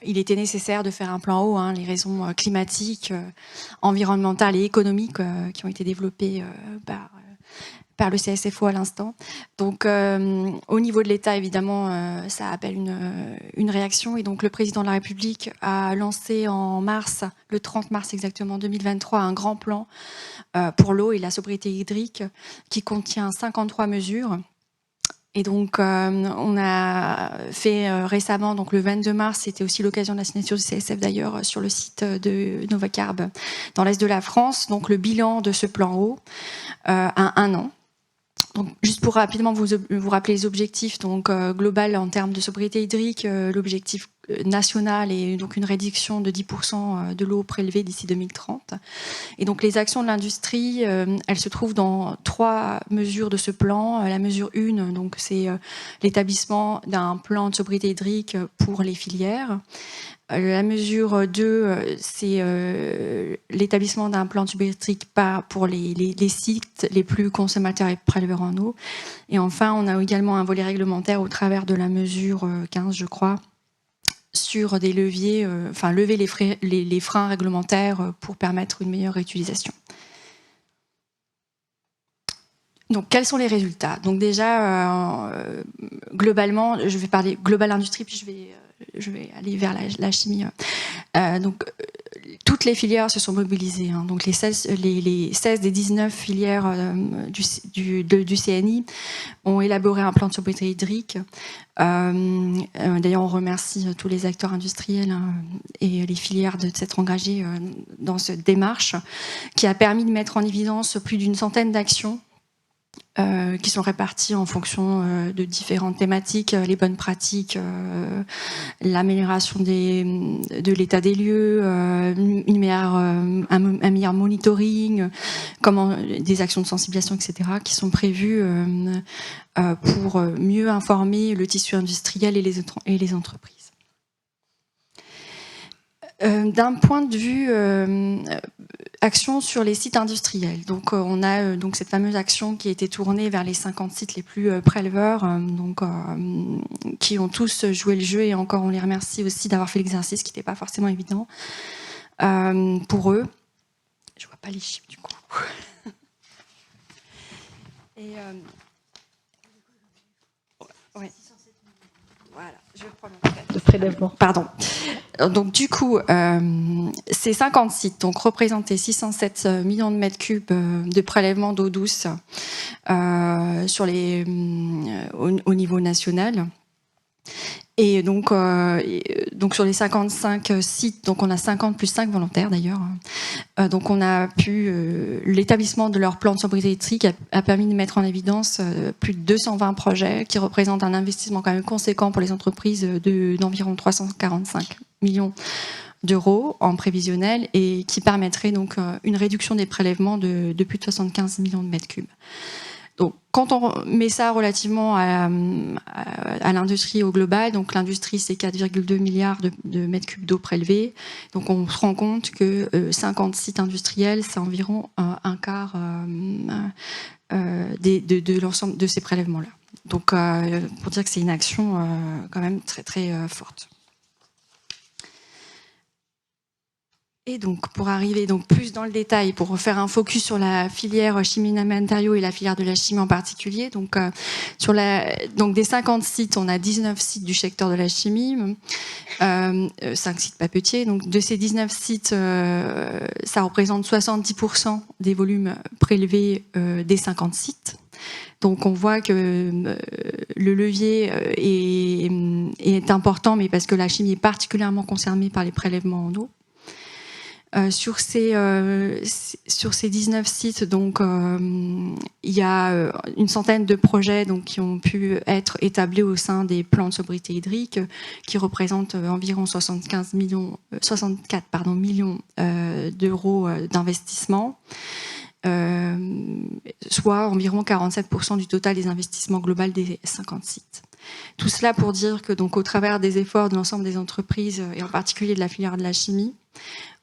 S5: il était nécessaire de faire un plan eau, les raisons climatiques, environnementales et économiques qui ont été développées par le CSFO à l'instant. Donc, au niveau de l'État, évidemment, ça appelle une réaction. Et donc, le président de la République a lancé en mars, le 30 mars exactement 2023, un grand plan pour l'eau et la sobriété hydrique qui contient 53 mesures. Et donc, on a fait récemment, donc le 22 mars, c'était aussi l'occasion de la signature du CSF d'ailleurs, sur le site de Novacarb, dans l'Est de la France. Donc, le bilan de ce plan eau à 1 an. Donc, juste pour rapidement vous rappeler les objectifs, donc global en termes de sobriété hydrique, l'objectif national est donc une réduction de 10% de l'eau prélevée d'ici 2030. Et donc les actions de l'industrie, elles se trouvent dans 3 mesures de ce plan. La mesure 1, donc c'est l'établissement d'un plan de sobriété hydrique pour les filières. La mesure 2, c'est l'établissement d'un plan de sobriété hydrique pour les sites les plus consommateurs et préleveurs en eau. Et enfin, on a également un volet réglementaire au travers de la mesure 15, je crois, sur des leviers, lever les freins réglementaires pour permettre une meilleure réutilisation. Donc, quels sont les résultats ? Donc déjà, globalement, je vais parler global industrie, puis je vais aller vers la chimie. Toutes les filières se sont mobilisées. Donc les 16 des 19 filières du CNI ont élaboré un plan de sobriété hydrique. D'ailleurs, on remercie tous les acteurs industriels et les filières de s'être engagés dans cette démarche qui a permis de mettre en évidence plus d'une centaine d'actions qui sont répartis en fonction de différentes thématiques, les bonnes pratiques, l'amélioration de l'état des lieux, un meilleur monitoring, des actions de sensibilisation, etc., qui sont prévues pour mieux informer le tissu industriel et les entreprises. D'un point de vue action sur les sites industriels, donc on a donc cette fameuse action qui a été tournée vers les 50 sites les plus préleveurs, qui ont tous joué le jeu, et encore on les remercie aussi d'avoir fait l'exercice qui n'était pas forcément évident pour eux. Je vois pas les chiffres du coup. Et ouais. Voilà, je prends mon
S6: de prélèvement.
S5: Pardon. Donc du coup, ces 50 sites donc, représentaient 607 millions de mètres cubes de prélèvement d'eau douce sur au niveau national. Et donc sur les 55 sites, donc on a 50 plus 5 volontaires d'ailleurs. Donc on a pu l'établissement de leur plan de sobriété électrique a permis de mettre en évidence plus de 220 projets qui représentent un investissement quand même conséquent pour les entreprises d'environ 345 millions d'euros en prévisionnel et qui permettrait donc une réduction des prélèvements de plus de 75 millions de mètres cubes. Donc, quand on met ça relativement à l'industrie au global, donc l'industrie c'est 4,2 milliards de mètres cubes d'eau prélevés, donc on se rend compte que 50 sites industriels, c'est environ un quart de l'ensemble de ces prélèvements-là. Donc, pour dire que c'est une action quand même très très forte. Et donc, pour arriver donc plus dans le détail, pour faire un focus sur la filière chimie matériaux et la filière de la chimie en particulier, donc, donc des 50 sites, on a 19 sites du secteur de la chimie, 5 sites papetiers. Donc, de ces 19 sites, ça représente 70% des volumes prélevés des 50 sites. Donc on voit que le levier est important, mais parce que la chimie est particulièrement concernée par les prélèvements en eau. Sur ces 19 sites, donc, il y a une centaine de projets donc, qui ont pu être établis au sein des plans de sobriété hydrique, qui représentent environ 64 millions d'euros d'investissement, soit environ 47% du total des investissements globaux des 50 sites. Tout cela pour dire que, donc, au travers des efforts de l'ensemble des entreprises, et en particulier de la filière de la chimie,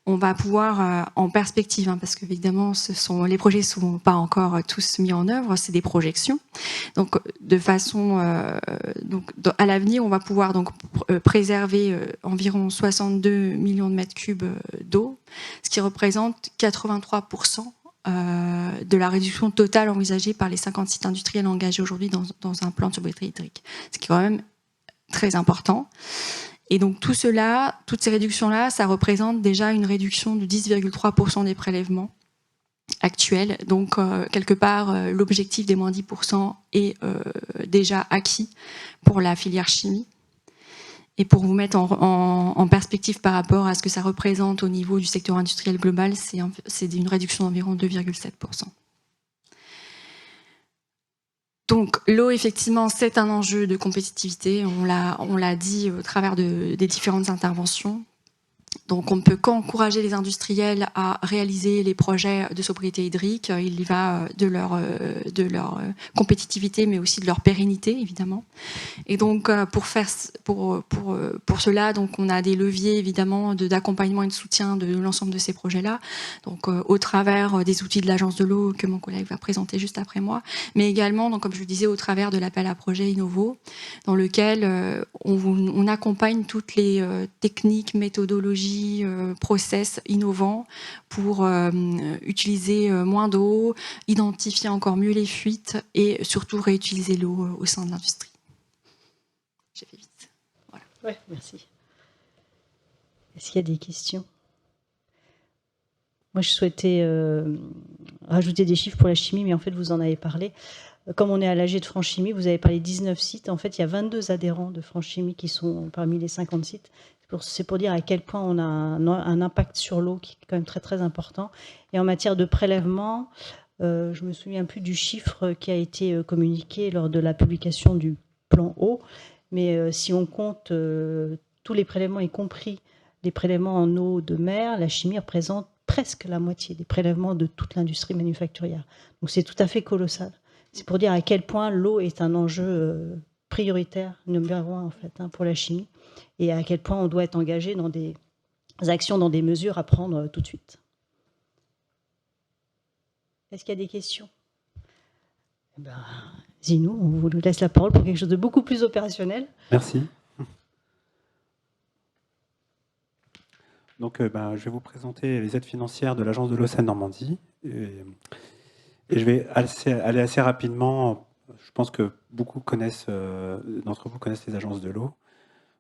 S5: on va pouvoir, en perspective, parce qu'évidemment, les projets ne sont pas encore tous mis en œuvre, c'est des projections. Donc, de façon, à l'avenir, on va pouvoir donc préserver environ 62 millions de mètres cubes d'eau, ce qui représente 83% de la réduction totale envisagée par les 50 sites industriels engagés aujourd'hui dans un plan de sobriété hydrique, ce qui est quand même très important. Et donc tout cela, toutes ces réductions-là, ça représente déjà une réduction de 10,3% des prélèvements actuels. Donc quelque part, l'objectif des moins 10% est déjà acquis pour la filière chimie. Et pour vous mettre en perspective par rapport à ce que ça représente au niveau du secteur industriel global, c'est une réduction d'environ 2,7%. Donc l'eau, effectivement, c'est un enjeu de compétitivité, on l'a dit au travers des différentes interventions. Donc on ne peut qu'encourager les industriels à réaliser les projets de sobriété hydrique. Il y va de leur compétitivité, mais aussi de leur pérennité, évidemment. Et donc pour cela, donc on a des leviers évidemment d'accompagnement et de soutien de l'ensemble de ces projets-là. Donc au travers des outils de l'agence de l'eau que mon collègue va présenter juste après moi, mais également, donc comme je le disais, au travers de l'appel à projet Innovo, dans lequel on accompagne toutes les techniques, méthodologies, process innovants pour utiliser moins d'eau, identifier encore mieux les fuites et surtout réutiliser l'eau au sein de l'industrie. J'ai fait vite. Voilà.
S6: Ouais, merci. Est-ce qu'il y a des questions? Moi, je souhaitais rajouter des chiffres pour la chimie, mais en fait, vous en avez parlé. Comme on est à l'AG de Franchimie, vous avez parlé de 19 sites. En fait, il y a 22 adhérents de Franchimie qui sont parmi les 50 sites. C'est pour dire à quel point on a un impact sur l'eau qui est quand même très, très important. Et en matière de prélèvement, je ne me souviens plus du chiffre qui a été communiqué lors de la publication du plan eau. Mais si on compte tous les prélèvements, y compris les prélèvements en eau de mer, la chimie représente presque la moitié des prélèvements de toute l'industrie manufacturière. Donc c'est tout à fait colossal. C'est pour dire à quel point l'eau est un enjeu prioritaire, numéro 1 en fait, pour la chimie, et à quel point on doit être engagé dans des actions, dans des mesures à prendre tout de suite. Est-ce qu'il y a des questions? Zinou, on vous laisse la parole pour quelque chose de beaucoup plus opérationnel.
S4: Merci. Donc, je vais vous présenter les aides financières de l'Agence de l'eau Seine-Normandie. Et je vais aller assez rapidement. Je pense que beaucoup d'entre vous connaissent les agences de l'eau.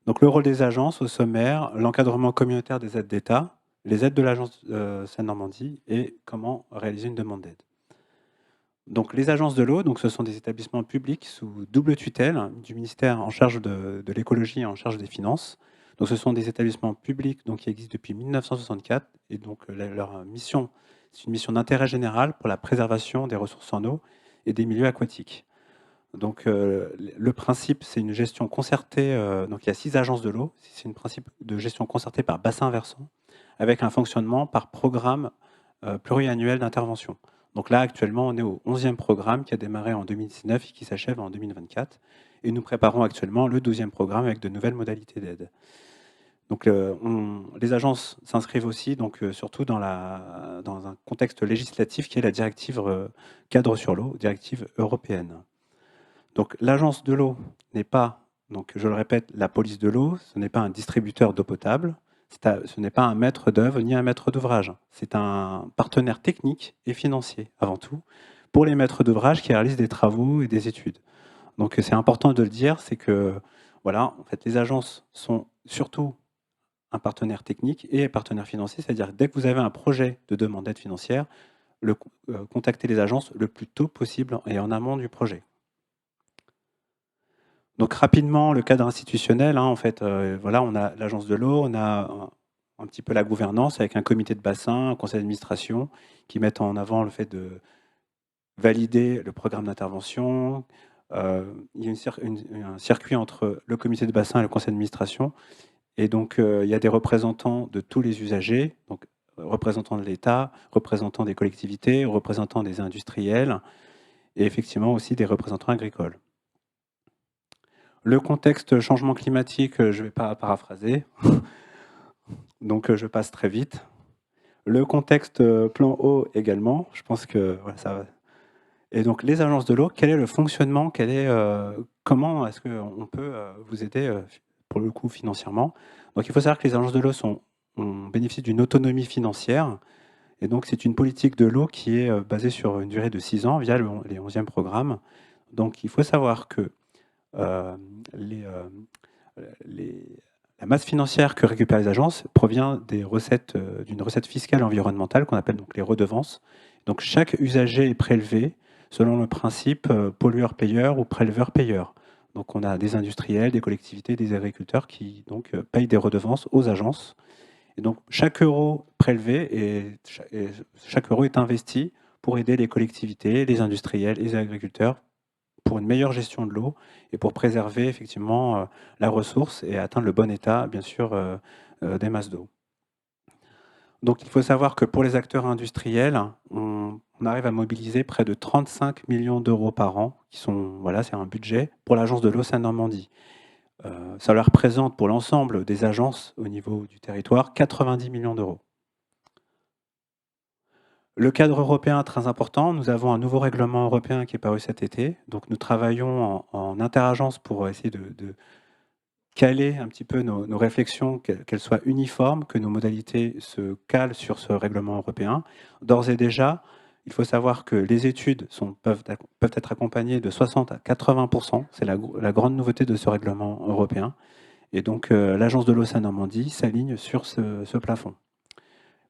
S4: Donc le rôle des agences au sommaire, l'encadrement communautaire des aides d'État, les aides de l'agence Seine-Normandie et comment réaliser une demande d'aide. Donc les agences de l'eau, donc ce sont des établissements publics sous double tutelle du ministère en charge de l'écologie et en charge des finances. Donc ce sont des établissements publics donc, qui existent depuis 1964 et donc leur mission, c'est une mission d'intérêt général pour la préservation des ressources en eau et des milieux aquatiques. Donc le principe, c'est une gestion concertée, donc il y a 6 agences de l'eau, c'est un principe de gestion concertée par bassin versant, avec un fonctionnement par programme pluriannuel d'intervention. Donc là, actuellement, on est au 11e programme qui a démarré en 2019 et qui s'achève en 2024. Et nous préparons actuellement le 12e programme avec de nouvelles modalités d'aide. Donc les agences s'inscrivent aussi, donc, surtout dans un contexte législatif qui est la directive cadre sur l'eau, directive européenne. Donc l'agence de l'eau n'est pas, donc, je le répète, la police de l'eau, ce n'est pas un distributeur d'eau potable. Ce n'est pas un maître d'œuvre ni un maître d'ouvrage. C'est un partenaire technique et financier, avant tout, pour les maîtres d'ouvrage qui réalisent des travaux et des études. Donc c'est important de le dire, c'est que voilà, en fait, les agences sont surtout un partenaire technique et un partenaire financier, c'est-à-dire dès que vous avez un projet de demande d'aide financière, contactez les agences le plus tôt possible et en amont du projet. Donc rapidement, le cadre institutionnel, en fait, voilà, on a l'agence de l'eau, on a un petit peu la gouvernance avec un comité de bassin, un conseil d'administration qui mettent en avant le fait de valider le programme d'intervention. Il y a un circuit entre le comité de bassin et le conseil d'administration. Et donc, il y a des représentants de tous les usagers, donc représentants de l'État, représentants des collectivités, représentants des industriels et effectivement aussi des représentants agricoles. Le contexte changement climatique, je ne vais pas paraphraser, donc je passe très vite. Le contexte plan eau également, je pense que voilà, ça va. Et donc les agences de l'eau, quel est le fonctionnement, comment est-ce qu'on peut vous aider pour le coup financièrement? Donc il faut savoir que les agences de l'eau bénéficient d'une autonomie financière, et donc c'est une politique de l'eau qui est basée sur une durée de 6 ans via les 11e programmes. Donc il faut savoir que la masse financière que récupèrent les agences provient d'une recette fiscale environnementale qu'on appelle donc les redevances. Donc chaque usager est prélevé selon le principe pollueur-payeur ou préleveur-payeur. Donc on a des industriels, des collectivités, des agriculteurs qui donc payent des redevances aux agences. Et donc chaque euro prélevé et chaque euro est investi pour aider les collectivités, les industriels et les agriculteurs pour une meilleure gestion de l'eau et pour préserver effectivement la ressource et atteindre le bon état, bien sûr, des masses d'eau. Donc il faut savoir que pour les acteurs industriels, on arrive à mobiliser près de 35 millions d'euros par an, voilà, c'est un budget pour l'agence de l'eau Seine-Normandie. Ça leur représente pour l'ensemble des agences au niveau du territoire 90 millions d'euros. Le cadre européen, très important, nous avons un nouveau règlement européen qui est paru cet été. Donc nous travaillons en interagence pour essayer de caler un petit peu nos réflexions, qu'elles soient uniformes, que nos modalités se calent sur ce règlement européen. D'ores et déjà, il faut savoir que les études peuvent être accompagnées de 60 à 80%. C'est la grande nouveauté de ce règlement européen. Et donc l'agence de l'eau Seine-Normandie s'aligne sur ce plafond.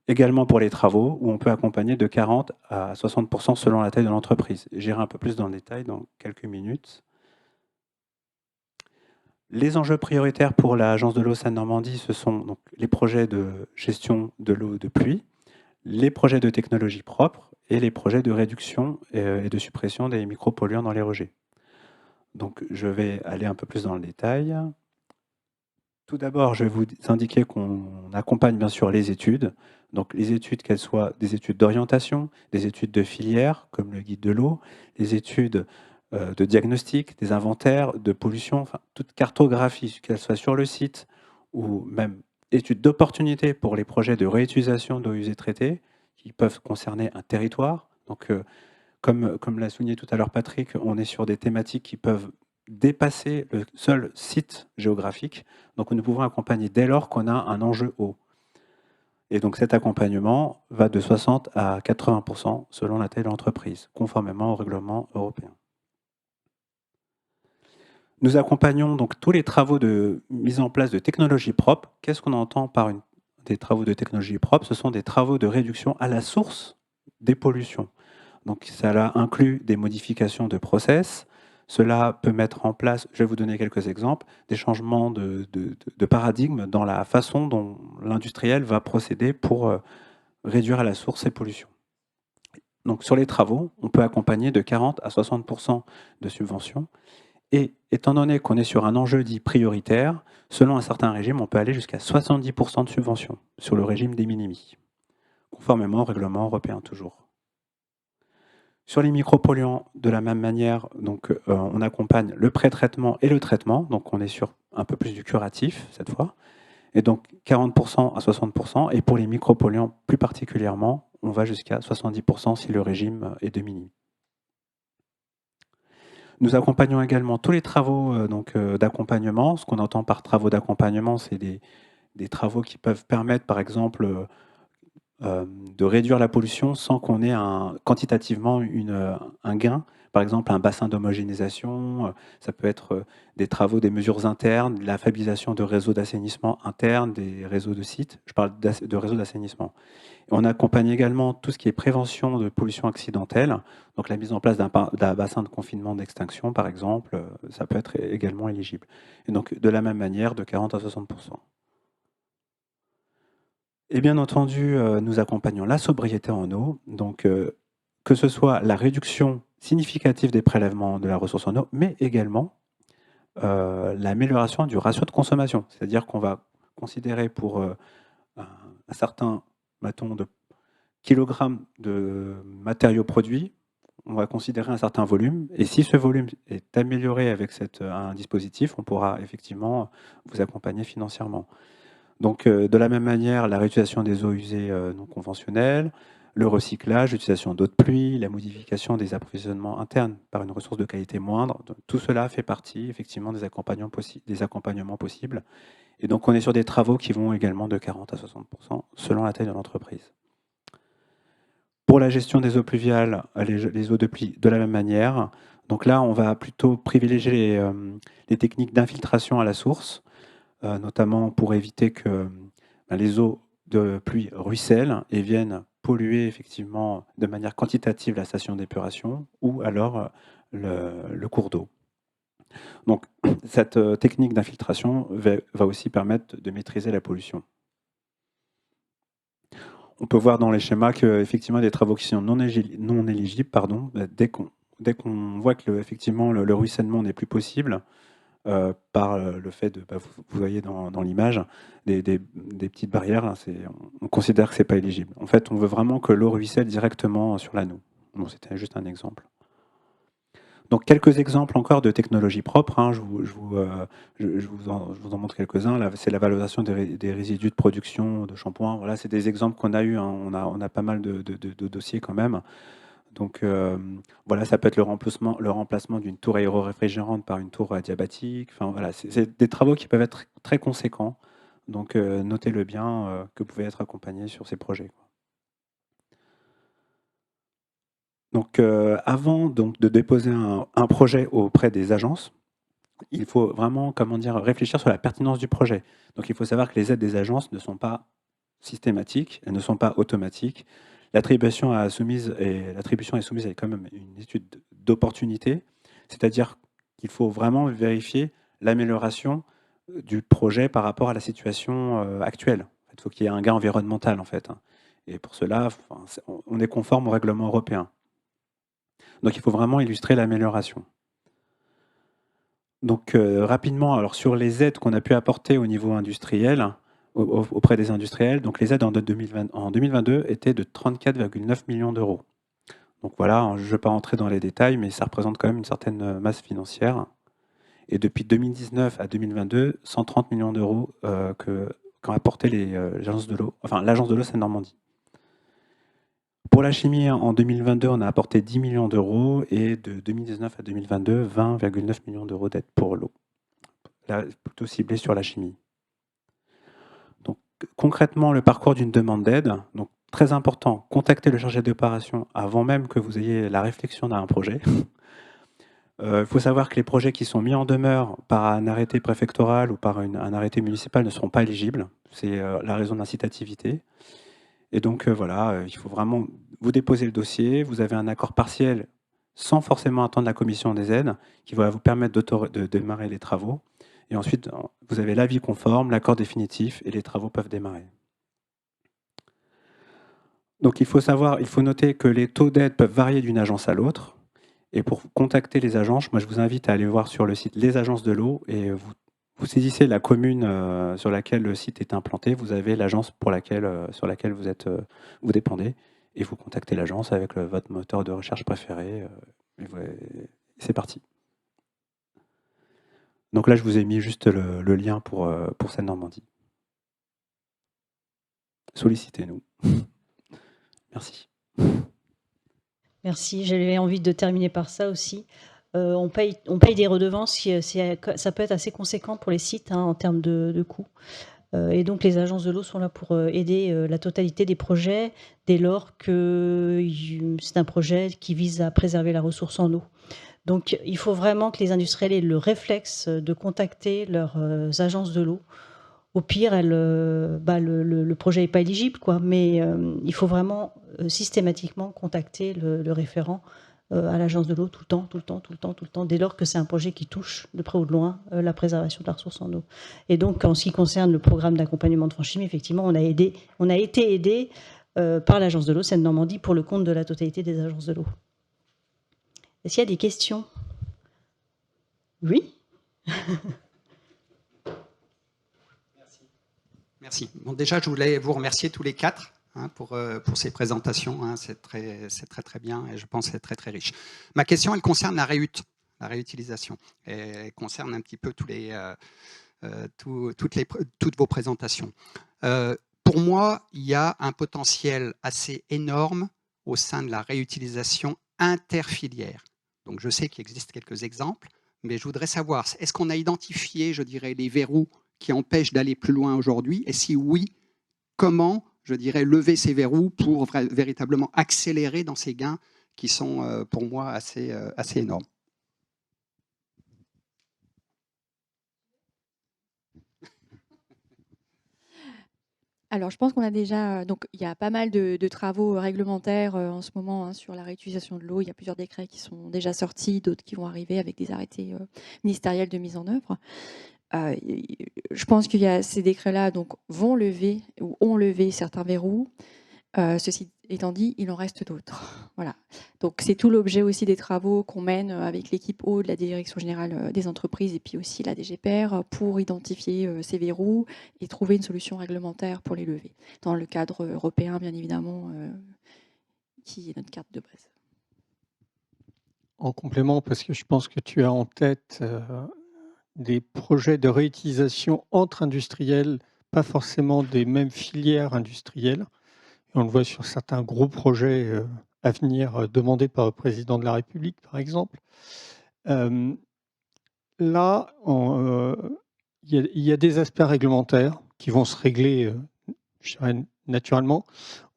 S4: Également pour les travaux, où on peut accompagner de 40 à 60% selon la taille de l'entreprise. J'irai un peu plus dans le détail dans quelques minutes. Les enjeux prioritaires pour l'agence de l'eau Seine-Normandie, ce sont donc les projets de gestion de l'eau de pluie, les projets de technologie propre et les projets de réduction et de suppression des micropolluants dans les rejets. Donc je vais aller un peu plus dans le détail. Tout d'abord, je vais vous indiquer qu'on accompagne bien sûr les études. Donc les études, qu'elles soient des études d'orientation, des études de filière, comme le guide de l'eau, les études de diagnostic, des inventaires, de pollution, enfin toute cartographie, qu'elle soit sur le site, ou même études d'opportunité pour les projets de réutilisation d'eau usée traitée, qui peuvent concerner un territoire. Donc comme l'a souligné tout à l'heure Patrick, on est sur des thématiques qui peuvent dépasser le seul site géographique. Donc nous pouvons accompagner dès lors qu'on a un enjeu eau. Et donc cet accompagnement va de 60 à 80% selon la taille de l'entreprise, conformément au règlement européen. Nous accompagnons donc tous les travaux de mise en place de technologies propres. Qu'est-ce qu'on entend par des travaux de technologie propre? Ce sont des travaux de réduction à la source des pollutions. Donc cela inclut des modifications de process. Cela peut mettre en place, je vais vous donner quelques exemples, des changements de paradigme dans la façon dont l'industriel va procéder pour réduire à la source ces pollutions. Donc sur les travaux, on peut accompagner de 40 à 60% de subventions. Et étant donné qu'on est sur un enjeu dit prioritaire, selon un certain régime, on peut aller jusqu'à 70% de subventions sur le régime des minimis, conformément au règlement européen toujours. Sur les micropolluants, de la même manière, donc, on accompagne le pré-traitement et le traitement, donc on est sur un peu plus du curatif cette fois, et donc 40% à 60%, et pour les micropolluants plus particulièrement, on va jusqu'à 70% si le régime est de minimis. Nous accompagnons également tous les travaux d'accompagnement. Ce qu'on entend par travaux d'accompagnement, c'est des travaux qui peuvent permettre, par exemple, de réduire la pollution sans qu'on ait quantitativement un gain. Par exemple, un bassin d'homogénéisation, ça peut être des travaux, des mesures internes, la fiabilisation de réseaux d'assainissement internes, des réseaux de sites. Je parle de réseaux d'assainissement. On accompagne également tout ce qui est prévention de pollution accidentelle, donc la mise en place d'un bassin de confinement d'extinction, par exemple, ça peut être également éligible. Et donc, de la même manière, de 40 à 60%. Et bien entendu, nous accompagnons la sobriété en eau, donc que ce soit la réduction significative des prélèvements de la ressource en eau, mais également l'amélioration du ratio de consommation. C'est-à-dire qu'on va considérer pour un certain de kilogrammes de matériaux produits, on va considérer un certain volume. Et si ce volume est amélioré avec un dispositif, on pourra effectivement vous accompagner financièrement. Donc, de la même manière, la réutilisation des eaux usées non conventionnelles, le recyclage, l'utilisation d'eau de pluie, la modification des approvisionnements internes par une ressource de qualité moindre, tout cela fait partie effectivement des accompagnements possibles. Et donc, on est sur des travaux qui vont également de 40 à 60% selon la taille de l'entreprise. Pour la gestion des eaux pluviales, les eaux de pluie, de la même manière. Donc là, on va plutôt privilégier les techniques d'infiltration à la source, notamment pour éviter que les eaux de pluie ruissellent et viennent polluer effectivement de manière quantitative la station d'épuration ou alors le cours d'eau. Donc, cette technique d'infiltration va aussi permettre de maîtriser la pollution. On peut voir dans les schémas qu'effectivement, des travaux qui sont non éligibles, dès qu'on voit que effectivement, le ruissellement n'est plus possible, par le fait de, vous voyez dans l'image, des petites barrières, là, on considère que ce n'est pas éligible. En fait, on veut vraiment que l'eau ruisselle directement sur l'anneau. Bon, c'était juste un exemple. Donc, quelques exemples encore de technologies propres. Hein. Je vous en montre quelques-uns. C'est la valorisation des résidus de production de shampoing. Voilà, c'est des exemples qu'on a eu. Hein. On a pas mal de dossiers quand même. Donc, voilà, ça peut être le remplacement d'une tour aéroréfrigérante par une tour adiabatique. Enfin, voilà, c'est des travaux qui peuvent être très conséquents. Donc, notez-le bien que vous pouvez être accompagné sur ces projets. Donc, avant de déposer un projet auprès des agences, il faut vraiment réfléchir sur la pertinence du projet. Donc, il faut savoir que les aides des agences ne sont pas systématiques, elles ne sont pas automatiques. L'attribution est soumise à quand même une étude d'opportunité, c'est-à-dire qu'il faut vraiment vérifier l'amélioration du projet par rapport à la situation actuelle. Il faut qu'il y ait un gain environnemental, en fait. Et pour cela, on est conforme au règlement européen. Donc, il faut vraiment illustrer l'amélioration. Donc, rapidement, alors sur les aides qu'on a pu apporter au niveau industriel, auprès des industriels, donc les aides en 2022 étaient de 34,9 millions d'euros. Donc voilà, je ne vais pas rentrer dans les détails, mais ça représente quand même une certaine masse financière. Et depuis 2019 à 2022, 130 millions d'euros qu'ont apporté l'agence de l'eau Seine-Normandie. Pour la chimie, en 2022, on a apporté 10 millions d'euros et de 2019 à 2022, 20,9 millions d'euros d'aide pour l'eau. Là, plutôt ciblé sur la chimie. Donc, concrètement, le parcours d'une demande d'aide. Donc, très important, contacter le chargé d'opération avant même que vous ayez la réflexion d'un projet. Il faut savoir que les projets qui sont mis en demeure par un arrêté préfectoral ou par un arrêté municipal ne seront pas éligibles. C'est la raison d'incitativité. Et donc voilà, il faut vraiment vous déposer le dossier, vous avez un accord partiel sans forcément attendre la commission des aides qui va vous permettre de démarrer les travaux. Et ensuite, vous avez l'avis conforme, l'accord définitif et les travaux peuvent démarrer. Donc il faut noter que les taux d'aide peuvent varier d'une agence à l'autre. Et pour contacter les agences, moi je vous invite à aller voir sur le site Les Agences de l'eau et vous saisissez la commune sur laquelle le site est implanté, vous avez l'agence sur laquelle vous dépendez et vous contactez l'agence avec votre moteur de recherche préféré. Et c'est parti. Donc là, je vous ai mis juste le lien pour Seine-Normandie. Sollicitez-nous. Merci.
S6: Merci. J'avais envie de terminer par ça aussi. On paye des redevances, ça peut être assez conséquent pour les sites en termes de coûts. Et donc les agences de l'eau sont là pour aider la totalité des projets dès lors que c'est un projet qui vise à préserver la ressource en eau. Donc il faut vraiment que les industriels aient le réflexe de contacter leurs agences de l'eau. Au pire, le projet n'est pas éligible, mais il faut vraiment systématiquement contacter le référent à l'agence de l'eau tout le temps, dès lors que c'est un projet qui touche de près ou de loin la préservation de la ressource en eau. Et donc, en ce qui concerne le programme d'accompagnement de Franchimie, effectivement, on a été aidé par l'agence de l'eau Seine-Normandie pour le compte de la totalité des agences de l'eau. Est-ce qu'il y a des questions? Oui.
S10: Merci. Bon, déjà, je voulais vous remercier tous les quatre pour ces présentations. C'est très bien et je pense que c'est très riche. Ma question, elle concerne la réutilisation. Et elle concerne un petit peu toutes vos présentations. Pour moi, il y a un potentiel assez énorme au sein de la réutilisation interfilière. Donc, je sais qu'il existe quelques exemples, mais je voudrais savoir, est-ce qu'on a identifié, je dirais, les verrous qui empêchent d'aller plus loin aujourd'hui? Et si oui, comment, je dirais, lever ces verrous pour véritablement accélérer dans ces gains qui sont, pour moi, assez énormes?
S11: Alors, je pense qu'on a déjà... Donc, il y a pas mal de travaux réglementaires en ce moment sur la réutilisation de l'eau. Il y a plusieurs décrets qui sont déjà sortis, d'autres qui vont arriver avec des arrêtés ministériels de mise en œuvre. Je pense qu'il y a ces décrets-là vont lever ou ont levé certains verrous. Ceci étant dit, il en reste d'autres. Voilà. Donc c'est tout l'objet aussi des travaux qu'on mène avec l'équipe eau de la Direction générale des entreprises et puis aussi la DGPR pour identifier ces verrous et trouver une solution réglementaire pour les lever. Dans le cadre européen, bien évidemment, qui est notre carte de base.
S3: En complément, parce que je pense que tu as en tête des projets de réutilisation entre industriels, pas forcément des mêmes filières industrielles. Et on le voit sur certains gros projets à venir demandés par le président de la République, par exemple. Là, il y a des aspects réglementaires qui vont se régler je dirais, naturellement.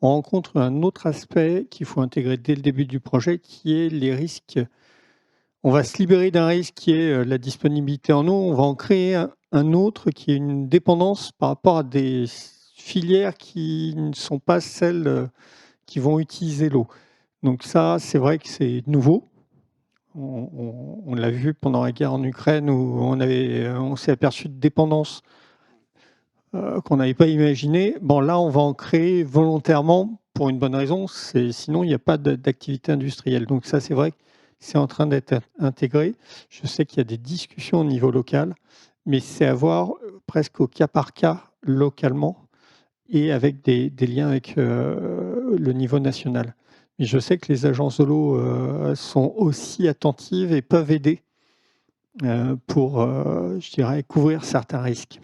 S3: On rencontre un autre aspect qu'il faut intégrer dès le début du projet, qui est les risques. On va se libérer d'un risque qui est la disponibilité en eau. On va en créer un autre qui est une dépendance par rapport à des filières qui ne sont pas celles qui vont utiliser l'eau. Donc ça, c'est vrai que c'est nouveau. On l'a vu pendant la guerre en Ukraine où on s'est aperçu de dépendance qu'on n'avait pas imaginé. Bon, là, on va en créer volontairement pour une bonne raison. Sinon, il n'y a pas d'activité industrielle. Donc ça, c'est vrai que c'est en train d'être intégré. Je sais qu'il y a des discussions au niveau local, mais c'est à voir presque au cas par cas localement et avec des liens avec le niveau national. Mais je sais que les agences de l'eau sont aussi attentives et peuvent aider pour, je dirais, couvrir certains risques.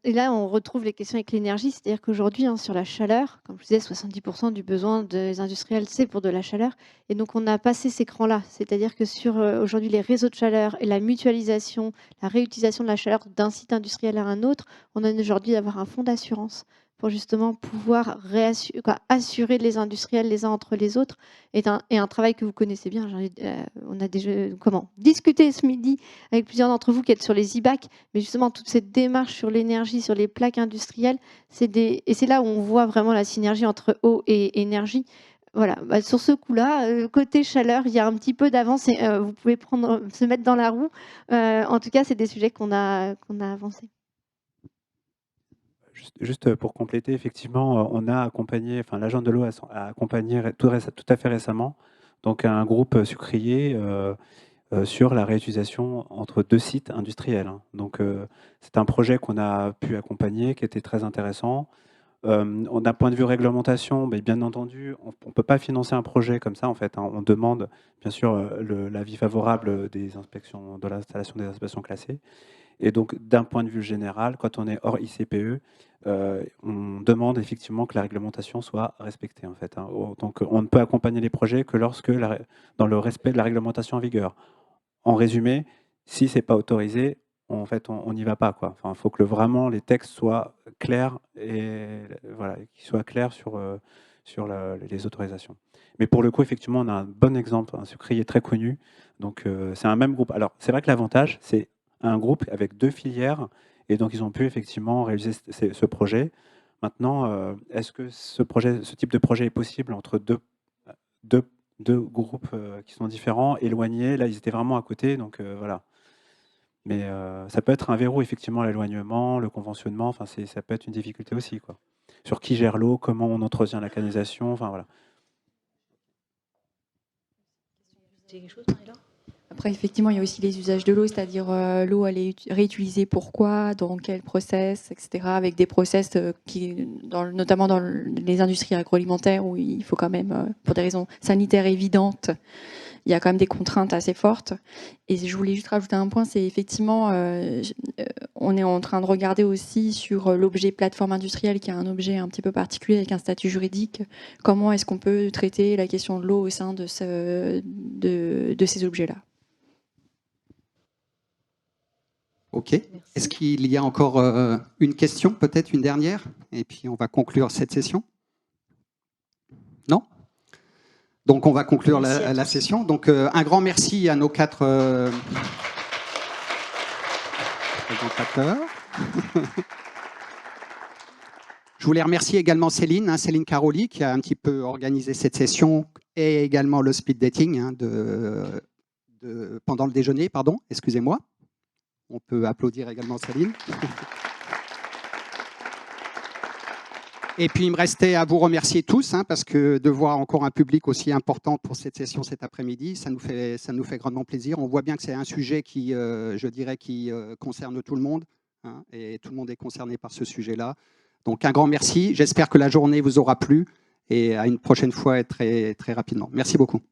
S2: Et là, on retrouve les questions avec l'énergie, c'est-à-dire qu'aujourd'hui, sur la chaleur, comme je disais, 70% du besoin des industriels, c'est pour de la chaleur. Et donc, on a passé ces crans-là, c'est-à-dire que sur aujourd'hui les réseaux de chaleur et la mutualisation, la réutilisation de la chaleur d'un site industriel à un autre, on a aujourd'hui d'avoir un fonds d'assurance pour justement pouvoir assurer les industriels les uns entre les autres, et un travail que vous connaissez bien. On a déjà discuté ce midi avec plusieurs d'entre vous qui êtes sur les IBAC, mais justement toute cette démarche sur l'énergie, sur les plaques industrielles, et c'est là où on voit vraiment la synergie entre eau et énergie. Voilà, sur ce coup-là, côté chaleur, il y a un petit peu d'avance. Vous pouvez se mettre dans la roue. En tout cas, c'est des sujets qu'on a avancés.
S4: Juste pour compléter, effectivement, on a accompagné, enfin l'agence de l'eau a accompagné tout à fait récemment, donc un groupe sucrier sur la réutilisation entre 2 sites industriels. Donc c'est un projet qu'on a pu accompagner, qui était très intéressant. D'un point de vue réglementation, bien entendu, on ne peut pas financer un projet comme ça. En fait, on demande bien sûr l'avis favorable des inspections de l'installation des inspections classées. Et donc, d'un point de vue général, quand on est hors ICPE, on demande effectivement que la réglementation soit respectée. En fait, Donc, on ne peut accompagner les projets que lorsque dans le respect de la réglementation en vigueur. En résumé, si ce n'est pas autorisé, en fait, on n'y va pas, quoi. Enfin, il faut que vraiment les textes soient clairs et voilà, qu'ils soient clairs sur les autorisations. Mais pour le coup, effectivement, on a un bon exemple, un sucrier très connu. Donc, c'est un même groupe. Alors, c'est vrai que l'avantage, c'est un groupe avec 2 filières, et donc ils ont pu effectivement réaliser ce projet. Maintenant, est-ce que ce type de projet est possible entre deux groupes qui sont différents, éloignés? Là, ils étaient vraiment à côté, donc voilà. Mais ça peut être un verrou, effectivement, l'éloignement, le conventionnement, enfin, ça peut être une difficulté aussi, quoi. Sur qui gère l'eau, comment on entretient la canalisation, enfin voilà.
S11: Après, effectivement, il y a aussi les usages de l'eau, c'est-à-dire l'eau, elle est réutilisée pourquoi, dans quel process, etc. Avec des process notamment dans les industries agroalimentaires où il faut quand même, pour des raisons sanitaires évidentes, il y a quand même des contraintes assez fortes. Et je voulais juste rajouter un point, c'est effectivement, on est en train de regarder aussi sur l'objet plateforme industrielle, qui est un objet un petit peu particulier avec un statut juridique. Comment est-ce qu'on peut traiter la question de l'eau au sein de ces objets-là?
S10: Ok. Est-ce qu'il y a encore une question, peut-être une dernière? Et puis on va conclure cette session. Non? Donc on va conclure la session. Donc un grand merci à nos 4 présentateurs. Je voulais remercier également Céline Caroli, qui a un petit peu organisé cette session, et également le speed dating pendant le déjeuner, pardon, excusez-moi. On peut applaudir également Céline. Et puis, il me restait à vous remercier tous, parce que de voir encore un public aussi important pour cette session cet après-midi, ça nous fait grandement plaisir. On voit bien que c'est un sujet qui, je dirais, qui concerne tout le monde, et tout le monde est concerné par ce sujet-là. Donc, un grand merci. J'espère que la journée vous aura plu, et à une prochaine fois et très, très rapidement. Merci beaucoup.